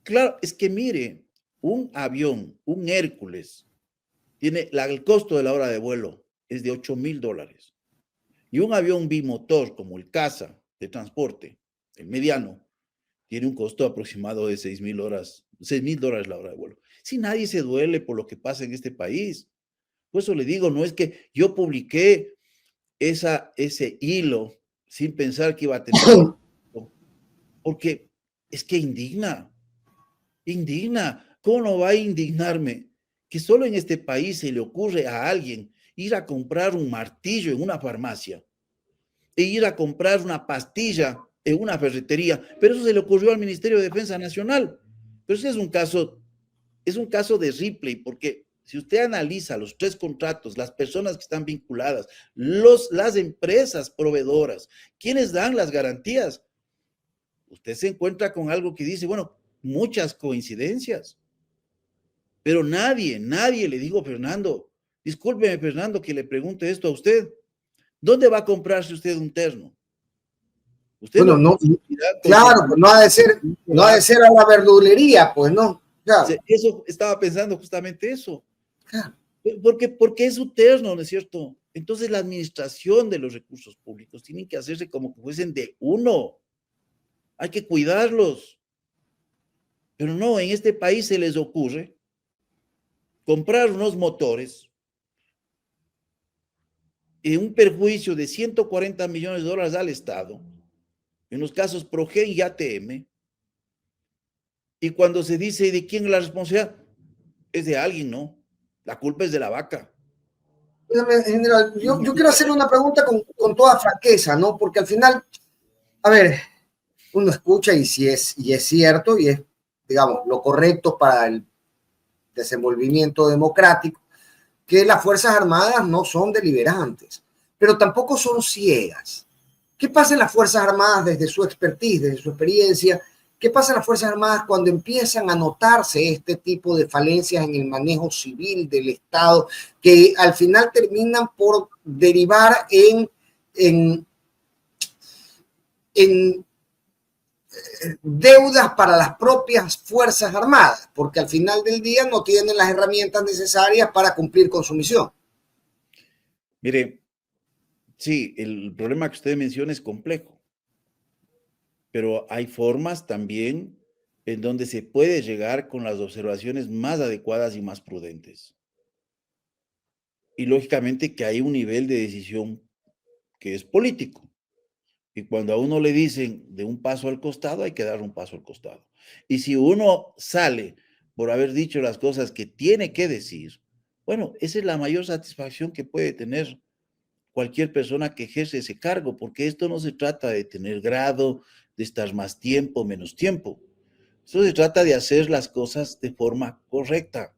[SPEAKER 2] Claro, es que mire, un avión, un Hércules, tiene el costo de la hora de vuelo es de $8,000. Y un avión bimotor como el Caza de transporte, el mediano, tiene un costo aproximado de $6,000 la hora de vuelo. Si nadie se duele por lo que pasa en este país, por eso le digo, no es que yo publiqué ese hilo sin pensar que iba a tener, porque es que indigna. ¿Cómo no va a indignarme que solo en este país se le ocurre a alguien ir a comprar un martillo en una farmacia e ir a comprar una pastilla en una ferretería? Pero eso se le ocurrió al Ministerio de Defensa Nacional. Pero ese es un caso de Ripley, porque si usted analiza los 3 contratos, las personas que están vinculadas, las empresas proveedoras, quienes dan las garantías, usted se encuentra con algo que dice, bueno, muchas coincidencias, pero nadie le digo, Fernando, discúlpeme, Fernando, que le pregunte esto a usted, ¿dónde va a comprarse usted un terno? Usted
[SPEAKER 1] bueno, no, claro, pues no ha de ser a la verdulería, pues no. Claro.
[SPEAKER 2] Eso estaba pensando justamente eso. Claro. Porque es su terno, ¿no es cierto? Entonces la administración de los recursos públicos tienen que hacerse como que fuesen de uno. Hay que cuidarlos. Pero no, en este país se les ocurre comprar unos motores en un perjuicio de $140 millones al Estado, en los casos Progen y ATM, y cuando se dice de quién es la responsabilidad, es de alguien, ¿no? La culpa es de la vaca.
[SPEAKER 1] General, yo quiero hacerle una pregunta con toda franqueza, ¿no? Porque al final, a ver, uno escucha y es cierto y es, digamos, lo correcto para el desenvolvimiento democrático, que las Fuerzas Armadas no son deliberantes, pero tampoco son ciegas. ¿Qué pasa en las Fuerzas Armadas desde su expertise, desde su experiencia? ¿Qué pasa en las Fuerzas Armadas cuando empiezan a notarse este tipo de falencias en el manejo civil del Estado que al final terminan por derivar en deudas para las propias Fuerzas Armadas, porque al final del día no tienen las herramientas necesarias para cumplir con su misión?
[SPEAKER 2] Mire, sí, el problema que usted menciona es complejo, pero hay formas también en donde se puede llegar con las observaciones más adecuadas y más prudentes. Y lógicamente que hay un nivel de decisión que es político. Y cuando a uno le dicen de un paso al costado, hay que dar un paso al costado. Y si uno sale por haber dicho las cosas que tiene que decir, bueno, esa es la mayor satisfacción que puede tener cualquier persona que ejerce ese cargo, porque esto no se trata de tener grado, de estar más tiempo, menos tiempo. Esto se trata de hacer las cosas de forma correcta.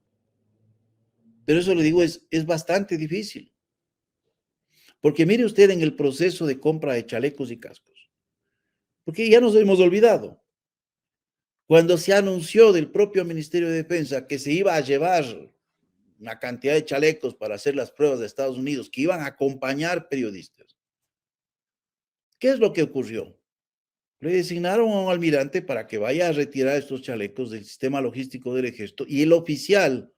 [SPEAKER 2] Pero eso le digo, es bastante difícil. Porque mire usted en el proceso de compra de chalecos y cascos, porque ya nos hemos olvidado. Cuando se anunció del propio Ministerio de Defensa que se iba a llevar una cantidad de chalecos para hacer las pruebas de Estados Unidos, que iban a acompañar periodistas, ¿qué es lo que ocurrió? Le designaron a un almirante para que vaya a retirar estos chalecos del sistema logístico del ejército y el oficial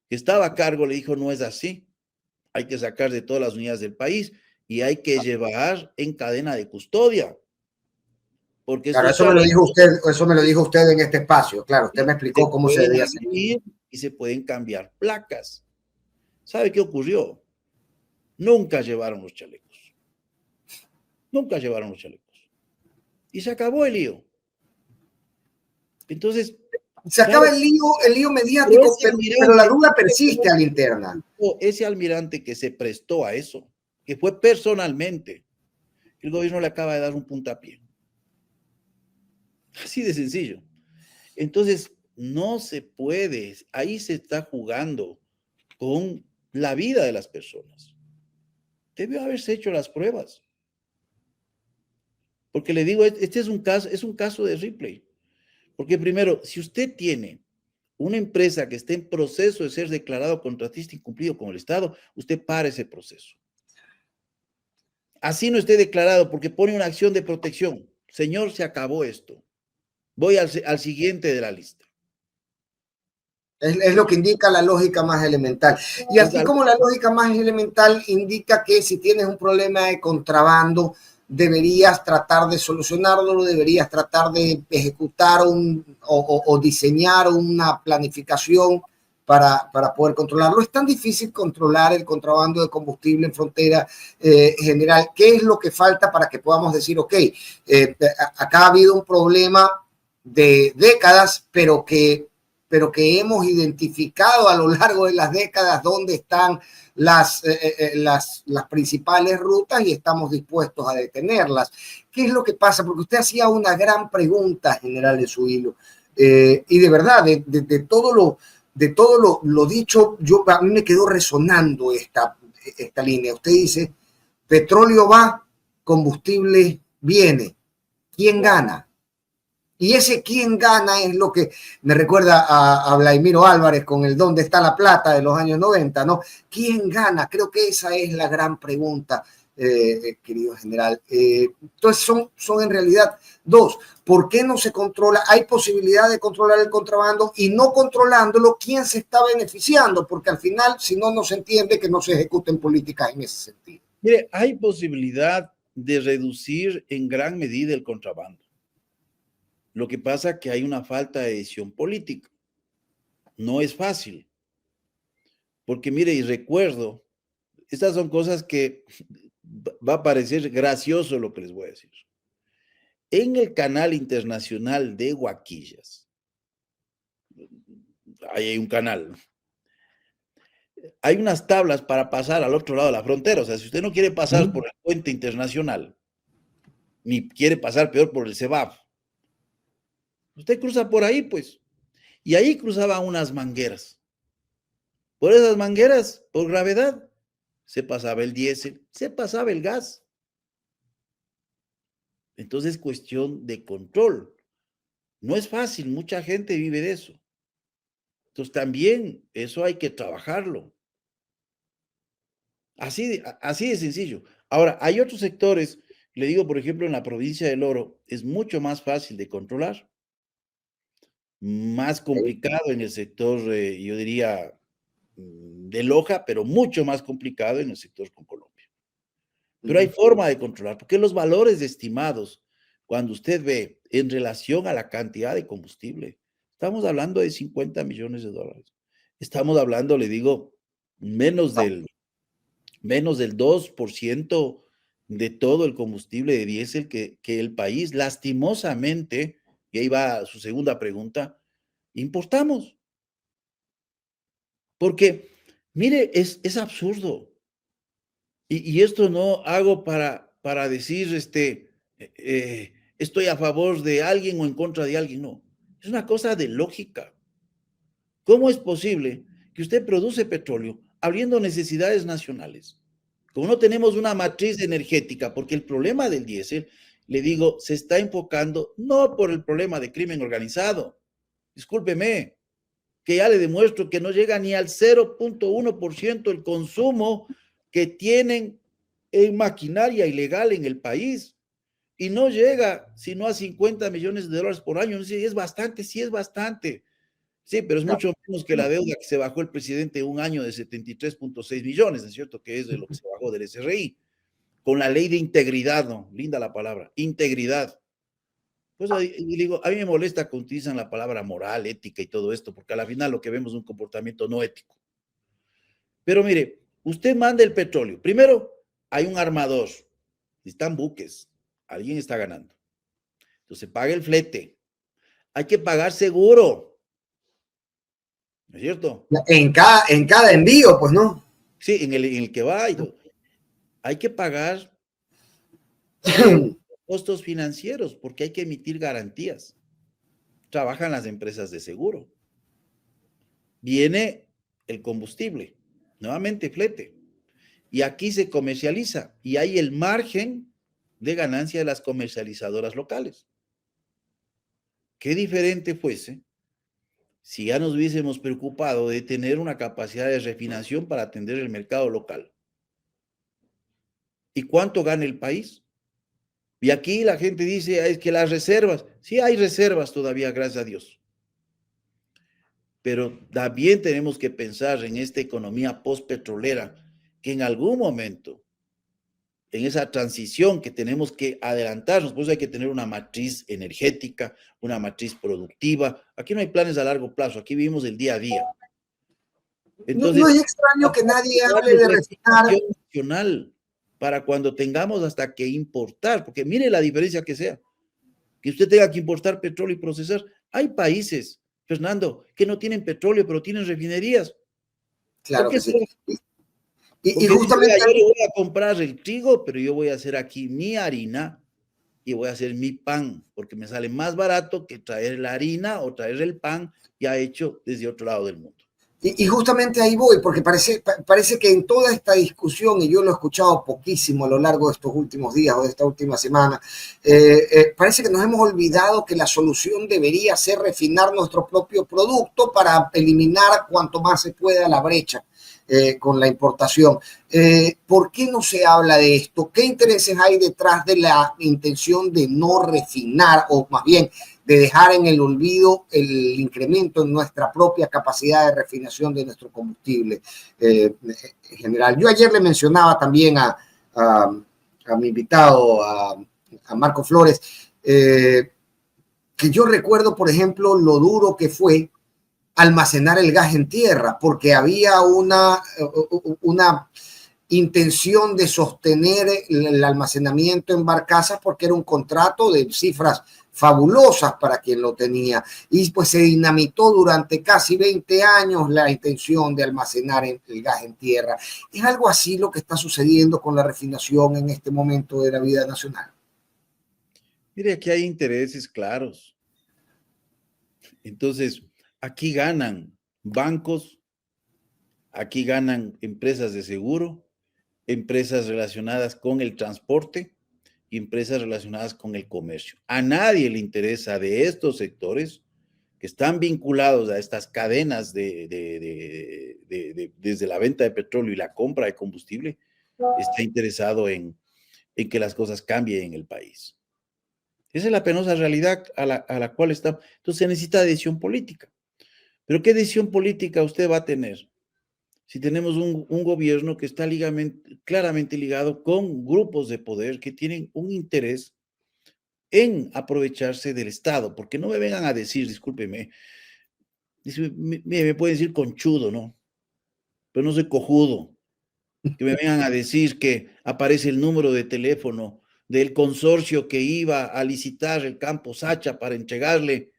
[SPEAKER 2] que estaba a cargo le dijo, no es así, hay que sacar de todas las unidades del país y hay que llevar en cadena de custodia. Porque
[SPEAKER 1] Claro,
[SPEAKER 2] estos
[SPEAKER 1] eso me lo dijo usted en este espacio. Claro, usted me explicó
[SPEAKER 2] se
[SPEAKER 1] cómo se
[SPEAKER 2] pueden
[SPEAKER 1] debía hacer.
[SPEAKER 2] abrir y se pueden cambiar placas. ¿Sabe qué ocurrió? Nunca llevaron los chalecos. Nunca llevaron los chalecos. Y se acabó el lío. Entonces,
[SPEAKER 1] Se acaba
[SPEAKER 2] claro,
[SPEAKER 1] el lío
[SPEAKER 2] pero
[SPEAKER 1] mediático, pero la duda persiste a la interna.
[SPEAKER 2] ese almirante que se prestó a eso, que fue personalmente, el gobierno le acaba de dar un puntapié. Así de sencillo. Entonces, no se puede, ahí se está jugando con la vida de las personas. Debió haberse hecho las pruebas. Porque le digo, este es un caso de Ripley. Porque primero, si usted tiene una empresa que esté en proceso de ser declarado contratista incumplido con el Estado, usted para ese proceso. Así no esté declarado porque pone una acción de protección. Señor, se acabó esto. Voy al siguiente de la lista.
[SPEAKER 1] Es lo que indica la lógica más elemental. Y así como la lógica más elemental indica que si tienes un problema de contrabando, deberías tratar de solucionarlo, deberías tratar de ejecutar o diseñar una planificación para poder controlarlo. Es tan difícil controlar el contrabando de combustible en frontera general. ¿Qué es lo que falta para que podamos decir, ok, acá ha habido un problema de décadas, pero que hemos identificado a lo largo de las décadas dónde están las principales rutas y estamos dispuestos a detenerlas? ¿Qué es lo que pasa? Porque usted hacía una gran pregunta, general de su hilo, y de verdad, de todo lo dicho, a mí me quedó resonando esta línea. Usted dice, petróleo va, combustible viene. ¿Quién gana? Y ese quién gana es lo que me recuerda a Vladimiro Álvarez con el ¿dónde está la plata? De los años 90, ¿no? ¿Quién gana? Creo que esa es la gran pregunta, querido general. Entonces son en realidad dos. ¿Por qué no se controla? Hay posibilidad de controlar el contrabando y no controlándolo, ¿quién se está beneficiando? Porque al final, si no, no se entiende que no se ejecuten políticas en ese sentido.
[SPEAKER 2] Mire, hay posibilidad de reducir en gran medida el contrabando. Lo que pasa es que hay una falta de decisión política. No es fácil. Porque mire, y recuerdo, estas son cosas que va a parecer gracioso lo que les voy a decir. En el canal internacional de Huaquillas, ahí hay un canal, hay unas tablas para pasar al otro lado de la frontera. O sea, si usted no quiere pasar por el puente internacional, ni quiere pasar peor por el CEBAF, usted cruza por ahí, pues. Y ahí cruzaban unas mangueras. Por esas mangueras, por gravedad, se pasaba el diésel, se pasaba el gas. Entonces es cuestión de control. No es fácil, mucha gente vive de eso. Entonces también eso hay que trabajarlo. Así de sencillo. Ahora, hay otros sectores, le digo, por ejemplo, en la provincia del Oro, es mucho más fácil de controlar, más complicado en el sector, yo diría, de Loja, pero mucho más complicado en el sector con Colombia. Pero hay forma de controlar, porque los valores estimados, cuando usted ve en relación a la cantidad de combustible, estamos hablando de 50 millones de dólares. Estamos hablando, le digo, menos del, menos del 2% de todo el combustible de diésel que el país, lastimosamente, y ahí va su segunda pregunta, importamos. Porque, mire, es absurdo. Y esto no hago para decir, estoy a favor de alguien o en contra de alguien, no. Es una cosa de lógica. ¿Cómo es posible que usted produce petróleo abriendo necesidades nacionales? Como no tenemos una matriz energética, porque el problema del diésel, le digo, se está enfocando no por el problema de crimen organizado, discúlpeme, que ya le demuestro que no llega ni al 0.1% el consumo que tienen en maquinaria ilegal en el país y no llega sino a 50 millones de dólares por año. Sí, es bastante, sí es bastante. Sí, pero es mucho menos que la deuda que se bajó el presidente un año de 73.6 millones, ¿no es cierto? Que es de lo que se bajó del SRI, con la ley de integridad, ¿no? Linda la palabra, integridad. Pues y digo, a mí me molesta que utilizan la palabra moral, ética y todo esto, porque a la final lo que vemos es un comportamiento no ético. Pero mire, usted manda el petróleo. Primero, hay un armador. Están buques. Alguien está ganando. Entonces, paga el flete. Hay que pagar seguro. ¿No es cierto?
[SPEAKER 1] En cada envío, pues, ¿no?
[SPEAKER 2] Sí, en el que va. Hay que pagar costos financieros porque hay que emitir garantías. Trabajan las empresas de seguro. Viene el combustible. Nuevamente, flete. Y aquí se comercializa y hay el margen de ganancia de las comercializadoras locales. Qué diferente fuese si ya nos hubiésemos preocupado de tener una capacidad de refinación para atender el mercado local. ¿Y cuánto gana el país? Y aquí la gente dice, es que las reservas, sí hay reservas todavía, gracias a Dios. Pero también tenemos que pensar en esta economía postpetrolera, que en algún momento en esa transición que tenemos que adelantarnos, pues hay que tener una matriz energética, una matriz productiva. Aquí no hay planes a largo plazo, aquí vivimos el día a día.
[SPEAKER 1] No
[SPEAKER 2] Entonces,
[SPEAKER 1] es extraño que nadie hable de refinar.
[SPEAKER 2] nacional para cuando tengamos hasta que importar, porque mire la diferencia que sea, que usted tenga que importar petróleo y procesar. Hay países, Fernando, que no tienen petróleo, pero tienen refinerías. ¿Por
[SPEAKER 1] Claro
[SPEAKER 2] qué?
[SPEAKER 1] que sí. Y
[SPEAKER 2] Porque dice,
[SPEAKER 1] justamente,
[SPEAKER 2] yo le voy a comprar el trigo, pero yo voy a hacer aquí mi harina y voy a hacer mi pan, porque me sale más barato que traer la harina o traer el pan ya hecho desde otro lado del mundo.
[SPEAKER 1] y justamente ahí voy, porque parece que en toda esta discusión, y yo lo he escuchado poquísimo a lo largo de estos últimos días o de esta última semana, parece que nos hemos olvidado que la solución debería ser refinar nuestro propio producto para eliminar cuanto más se pueda la brecha con la importación. ¿Por qué no se habla de esto? ¿Qué intereses hay detrás de la intención de no refinar, o más bien de dejar en el olvido el incremento en nuestra propia capacidad de refinación de nuestro combustible en general? Yo ayer le mencionaba también a mi invitado, a Marco Flores, que yo recuerdo, por ejemplo, lo duro que fue almacenar el gas en tierra, porque había una intención de sostener el almacenamiento en barcazas porque era un contrato de cifras fabulosas para quien lo tenía. Y pues se dinamitó durante casi 20 años la intención de almacenar el gas en tierra. ¿Es algo así lo que está sucediendo con la refinación en este momento de la vida nacional?
[SPEAKER 2] Mire, aquí hay intereses claros. Entonces, aquí ganan bancos, aquí ganan empresas de seguro, empresas relacionadas con el transporte y empresas relacionadas con el comercio. A nadie le interesa de estos sectores que están vinculados a estas cadenas desde la venta de petróleo y la compra de combustible, está interesado en que las cosas cambien en el país. Esa es la penosa realidad a la cual está. Entonces se necesita decisión política. Pero ¿qué decisión política usted va a tener si tenemos un gobierno que está claramente ligado con grupos de poder que tienen un interés en aprovecharse del Estado? Porque no me vengan a decir, discúlpeme, me pueden decir conchudo, ¿no? Pero no soy cojudo. Que me vengan a decir que aparece el número de teléfono del consorcio que iba a licitar el campo Sacha para entregarle,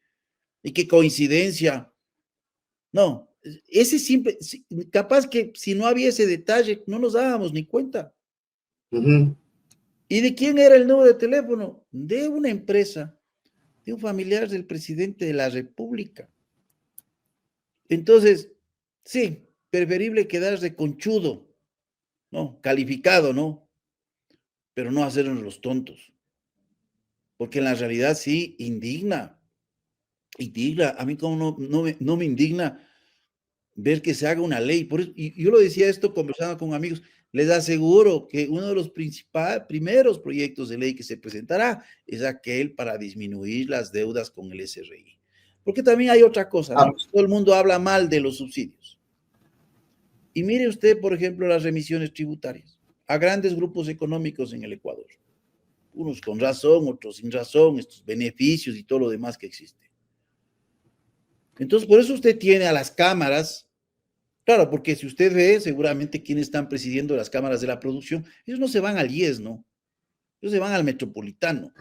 [SPEAKER 2] y qué coincidencia. No, ese simple, capaz que si no había ese detalle, no nos dábamos ni cuenta. ¿Y de quién era el número de teléfono? De una empresa, de un familiar del presidente de la República. Entonces, sí, preferible quedarse conchudo, ¿no? Calificado, ¿no? Pero no hacernos los tontos. Porque en la realidad sí indigna. A mí como no me indigna ver que se haga una ley. Por eso, y yo lo decía esto conversando con amigos, les aseguro que uno de los primeros proyectos de ley que se presentará es aquel para disminuir las deudas con el SRI. Porque también hay otra cosa, ¿no? Todo el mundo habla mal de los subsidios. Y mire usted, por ejemplo, las remisiones tributarias a grandes grupos económicos en el Ecuador. Unos con razón, otros sin razón, estos beneficios y todo lo demás que existe. Entonces, por eso usted tiene a las cámaras, claro, porque si usted ve seguramente quienes están presidiendo las cámaras de la producción, ellos no se van al IES, ¿no? Ellos se van al Metropolitano,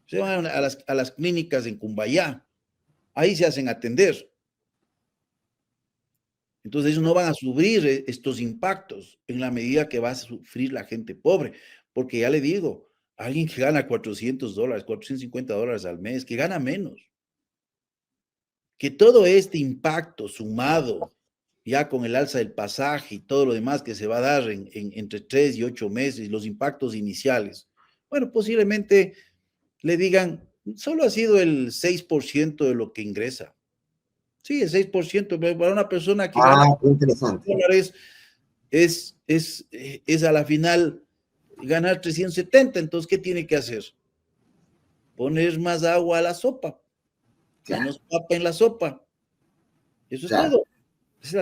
[SPEAKER 2] se van a las clínicas en Cumbayá, ahí se hacen atender. Entonces ellos no van a sufrir estos impactos en la medida que va a sufrir la gente pobre, porque ya le digo, alguien que gana $400, $450 al mes, que gana menos, que todo este impacto sumado ya con el alza del pasaje y todo lo demás que se va a dar entre 3 y 8 meses, los impactos iniciales, bueno, posiblemente le digan, solo ha sido el 6% de lo que ingresa. Sí, el 6%, pero para una persona que gana $100 es a la final ganar 370. Entonces, ¿qué tiene que hacer? Poner más agua a la sopa, menos papa en la sopa. Eso es todo.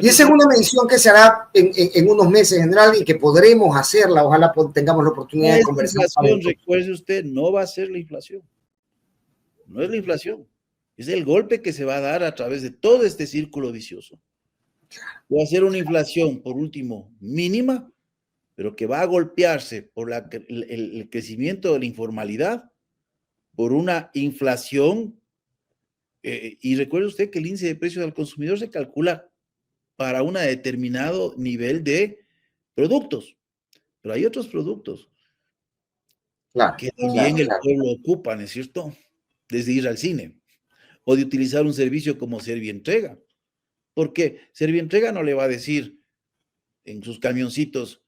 [SPEAKER 1] Y esa es una medición que se hará en unos meses, general, y que podremos hacerla. Ojalá tengamos la oportunidad de conversar.
[SPEAKER 2] Recuerde usted, no va a ser la inflación. No es la inflación. Es el golpe que se va a dar a través de todo este círculo vicioso. Va a ser una inflación, por último, mínima, pero que va a golpearse por el crecimiento de la informalidad, por una inflación. Y recuerde usted que el índice de precios al consumidor se calcula para un determinado nivel de productos, pero hay otros productos que también el pueblo ocupa, ¿no es cierto? Desde ir al cine o de utilizar un servicio como Servientrega, porque Servientrega no le va a decir en sus camioncitos,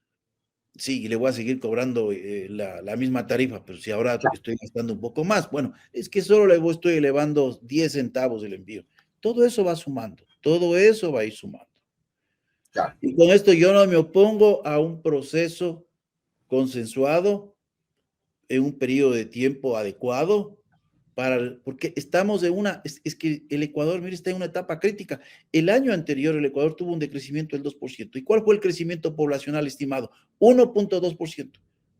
[SPEAKER 2] sí, le voy a seguir cobrando la misma tarifa, pero si ahora estoy gastando un poco más, bueno, es que solo le estoy elevando 10 centavos el envío. Todo eso va sumando, todo eso va a ir sumando. Y con esto yo no me opongo a un proceso consensuado en un periodo de tiempo adecuado, porque estamos en es que el Ecuador, mire, está en una etapa crítica. El año anterior el Ecuador tuvo un decrecimiento del 2%. ¿Y cuál fue el crecimiento poblacional estimado? 1.2%.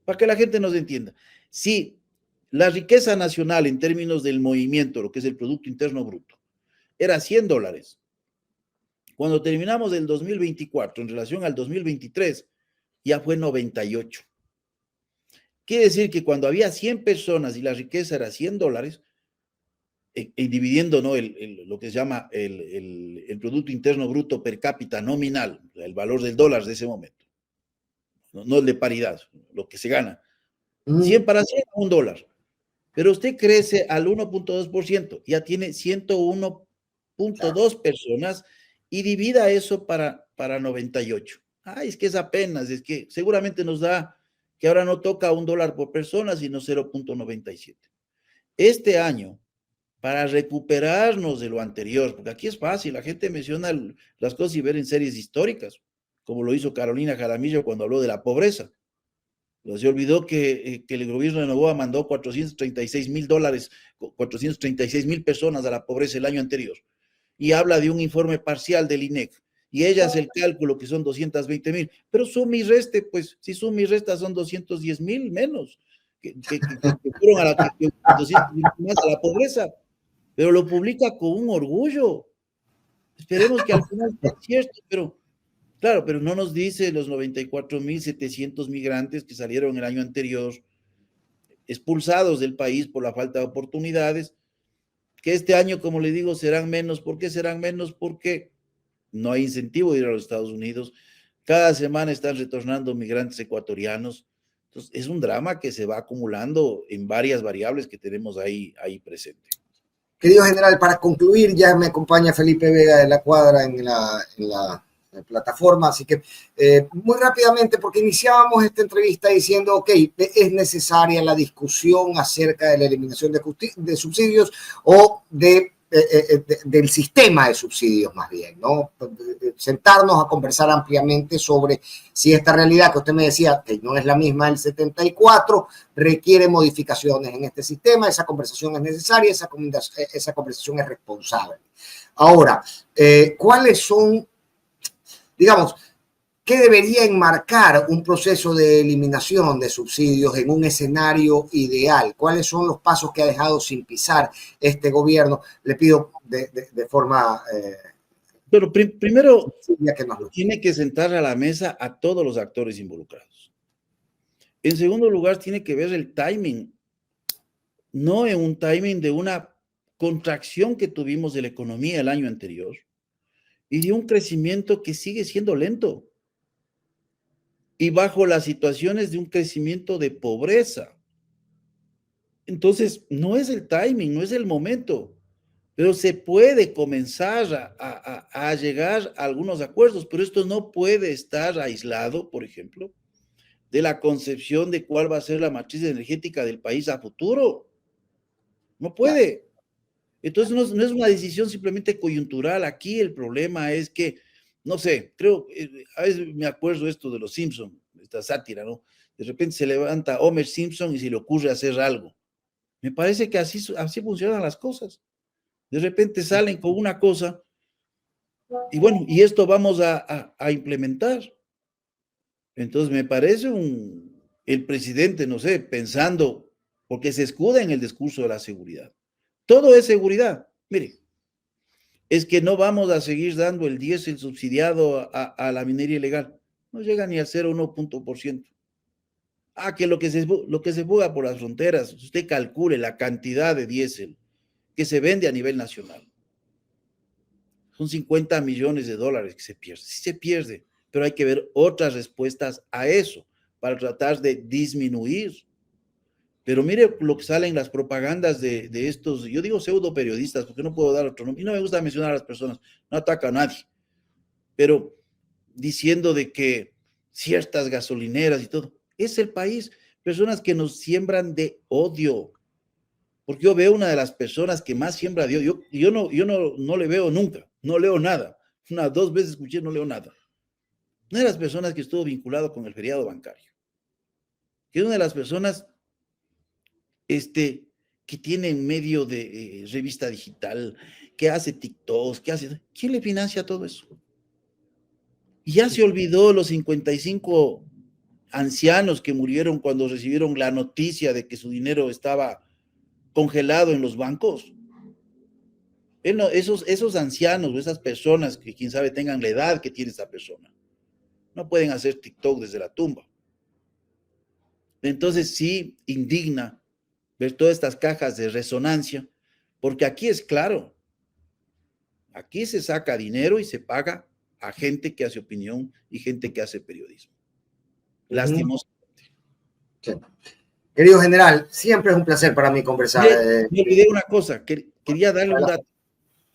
[SPEAKER 2] Para que la gente nos entienda. Si la riqueza nacional en términos del movimiento, lo que es el Producto Interno Bruto, era $100. Cuando terminamos el 2024 en relación al 2023, ya fue 98. Quiere decir que cuando había 100 personas y la riqueza era $100, dividiendo, ¿no?, lo que se llama el Producto Interno Bruto per cápita nominal, el valor del dólar de ese momento, no el de paridad, lo que se gana. 100 para 100, $1. Pero usted crece al 1.2%, ya tiene 101.2 personas y divida eso para 98. Ay, es que es apenas, es que seguramente nos da que ahora no toca $1 por persona, sino 0,97. Este año, para recuperarnos de lo anterior, porque aquí es fácil, la gente menciona las cosas y ver en series históricas, como lo hizo Carolina Jaramillo cuando habló de la pobreza. Se olvidó que el gobierno de Noboa mandó $436,000, 436,000 personas a la pobreza el año anterior. Y habla de un informe parcial del INEC. Y ella hace el cálculo que son 220,000. Pero suma y reste, pues, si suma y resta son 210,000 menos. Que fueron a la, que 200,000 más a la pobreza. Pero lo publica con un orgullo. Esperemos que al final sea cierto, pero claro, pero no nos dice los 94,700 migrantes que salieron el año anterior, expulsados del país por la falta de oportunidades, que este año, como le digo, serán menos. ¿Por qué serán menos? Porque no hay incentivo de ir a los Estados Unidos. Cada semana están retornando migrantes ecuatorianos. Entonces, es un drama que se va acumulando en varias variables que tenemos ahí presente.
[SPEAKER 1] Querido general, para concluir, ya me acompaña Felipe Vega de la Cuadra en la plataforma, así que muy rápidamente, porque iniciábamos esta entrevista diciendo, ok, es necesaria la discusión acerca de la eliminación de subsidios o del sistema de subsidios más bien, ¿no? Sentarnos a conversar ampliamente sobre si esta realidad que usted me decía, que no es la misma del 74, requiere modificaciones en este sistema. Esa conversación es necesaria, esa conversación es responsable. Ahora, ¿cuáles son, digamos, qué debería enmarcar un proceso de eliminación de subsidios en un escenario ideal? ¿Cuáles son los pasos que ha dejado sin pisar este gobierno? Le pido de forma...
[SPEAKER 2] Pero primero tiene que sentar a la mesa a todos los actores involucrados. En segundo lugar, tiene que ver el timing, no en un timing de una contracción que tuvimos de la economía el año anterior y de un crecimiento que sigue siendo lento. Y bajo las situaciones de un crecimiento de pobreza. Entonces, no es el timing, no es el momento, pero se puede comenzar a llegar a algunos acuerdos, pero esto no puede estar aislado, por ejemplo, de la concepción de cuál va a ser la matriz energética del país a futuro. No puede. Entonces, no es una decisión simplemente coyuntural. Aquí el problema es que, no sé, creo, a veces me acuerdo esto de los Simpsons, esta sátira, ¿no? De repente se levanta Homer Simpson y se le ocurre hacer algo. Me parece que así funcionan las cosas. De repente salen con una cosa y bueno, y esto vamos a implementar. Entonces me parece el presidente, no sé, pensando, porque se escuda en el discurso de la seguridad. Todo es seguridad. Mire, es que no vamos a seguir dando el diésel subsidiado a la minería ilegal. No llega ni al 0,1%. Que lo que se fuga por las fronteras, usted calcule la cantidad de diésel que se vende a nivel nacional. Son 50 millones de dólares que se pierde. Sí se pierde, pero hay que ver otras respuestas a eso para tratar de disminuir. Pero mire lo que sale en las propagandas de estos, yo digo pseudo periodistas, porque no puedo dar otro nombre, y no me gusta mencionar a las personas, no ataca a nadie, pero diciendo de que ciertas gasolineras y todo, es el país, personas que nos siembran de odio, porque yo veo una de las personas que más siembra de odio, yo no le veo nunca, no leo nada, unas 2 veces escuché, no leo nada. Una de las personas que estuvo vinculado con el feriado bancario, que es una de las personas que tiene en medio de revista digital, que hace TikToks, ¿quién le financia todo eso? Y ya se olvidó los 55 ancianos que murieron cuando recibieron la noticia de que su dinero estaba congelado en los bancos. Esos ancianos o esas personas que quién sabe tengan la edad que tiene esa persona, no pueden hacer TikTok desde la tumba. Entonces sí indigna ver todas estas cajas de resonancia, porque aquí es claro, aquí se saca dinero y se paga a gente que hace opinión y gente que hace periodismo. Lastimosamente.
[SPEAKER 1] Sí. Querido general, siempre es un placer para mí conversar.
[SPEAKER 2] Me olvidé una cosa, quería darle un dato.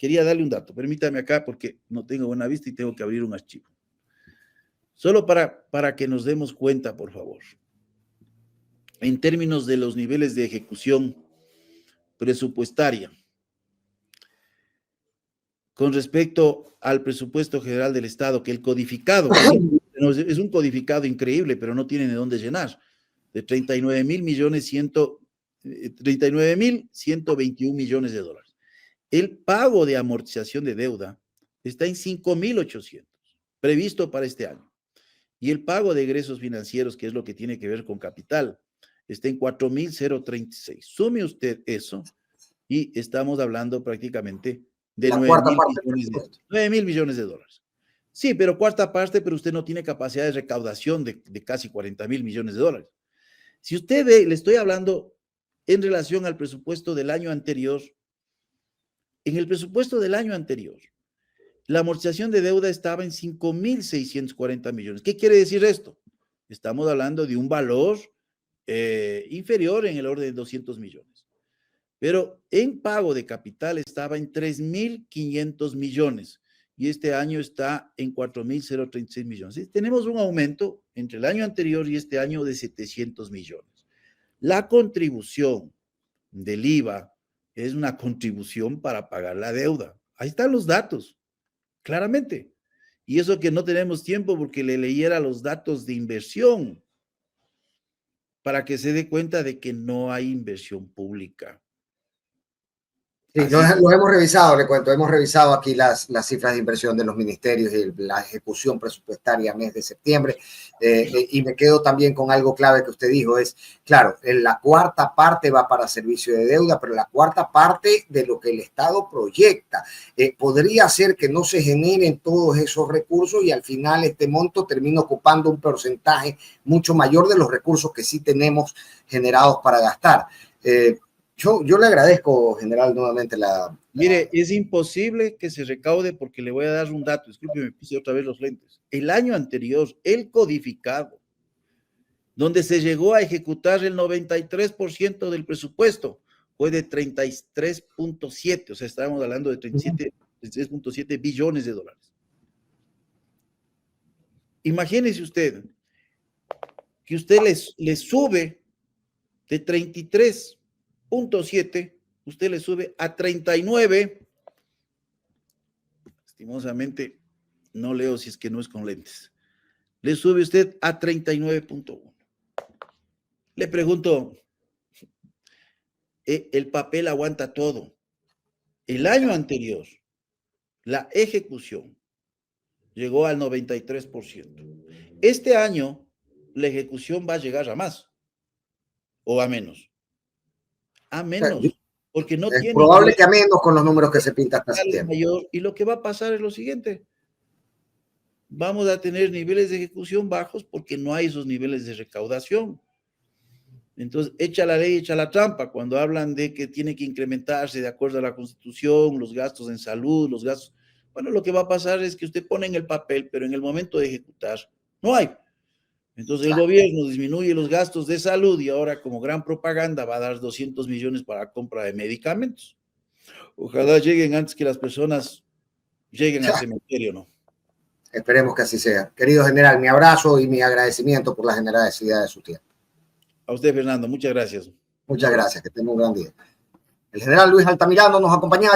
[SPEAKER 2] quería darle un dato. Permítame acá porque no tengo buena vista y tengo que abrir un archivo. Solo para que nos demos cuenta, por favor. En términos de los niveles de ejecución presupuestaria, con respecto al presupuesto general del Estado, que el codificado, es un codificado increíble, pero no tiene de dónde llenar, de 39.121 millones de dólares. El pago de amortización de deuda está en 5.800, previsto para este año. Y el pago de egresos financieros, que es lo que tiene que ver con capital, está en 4.036. Sume usted eso y estamos hablando prácticamente de 9.000 millones de dólares. Sí, pero cuarta parte, pero usted no tiene capacidad de recaudación de casi 40.000 millones de dólares. Si usted ve, le estoy hablando en relación al presupuesto del año anterior. En el presupuesto del año anterior, la amortización de deuda estaba en 5.640 millones. ¿Qué quiere decir esto? Estamos hablando de un valor inferior en el orden de 200 millones. Pero en pago de capital estaba en 3.500 millones y este año está en 4.036 millones. ¿Sí? Tenemos un aumento entre el año anterior y este año de 700 millones. La contribución del IVA es una contribución para pagar la deuda. Ahí están los datos, claramente. Y eso que no tenemos tiempo porque le leyera los datos de inversión para que se dé cuenta de que no hay inversión pública.
[SPEAKER 1] Sí, lo hemos revisado, le cuento, hemos revisado aquí las cifras de inversión de los ministerios y la ejecución presupuestaria mes de septiembre y me quedo también con algo clave que usted dijo, es, claro, la cuarta parte va para servicio de deuda, pero la cuarta parte de lo que el Estado proyecta podría ser que no se generen todos esos recursos y al final este monto termina ocupando un porcentaje mucho mayor de los recursos que sí tenemos generados para gastar. Yo le agradezco, general, nuevamente
[SPEAKER 2] Mire, es imposible que se recaude porque le voy a dar un dato. Disculpe, me puse otra vez los lentes. El año anterior, el codificado, donde se llegó a ejecutar el 93% del presupuesto, fue de 33.7, o sea, estábamos hablando de 33.7 billones de dólares. Imagínese usted que usted le sube de 33.7, usted le sube a 39. Lastimosamente, no leo si es que no es con lentes. Le sube usted a 39.1. Le pregunto, el papel aguanta todo. El año anterior, la ejecución llegó al 93%. Este año, la ejecución va a llegar a más o a menos. A menos, porque no tiene...
[SPEAKER 1] Es probable que a menos con los números que se pintan hasta septiembre.
[SPEAKER 2] Y lo que va a pasar es lo siguiente. Vamos a tener niveles de ejecución bajos porque no hay esos niveles de recaudación. Entonces, echa la ley, echa la trampa. Cuando hablan de que tiene que incrementarse de acuerdo a la Constitución, los gastos en salud, los gastos... Bueno, lo que va a pasar es que usted pone en el papel, pero en el momento de ejecutar, no hay. Entonces el gobierno disminuye los gastos de salud y ahora como gran propaganda va a dar 200 millones para la compra de medicamentos. Ojalá lleguen antes que las personas lleguen al cementerio, ¿no?
[SPEAKER 1] Esperemos que así sea. Querido general, mi abrazo y mi agradecimiento por la generosidad de su tiempo.
[SPEAKER 2] A usted, Fernando, muchas gracias.
[SPEAKER 1] Muchas gracias, que tenga un gran día. El general Luis Altamirano nos acompañaba.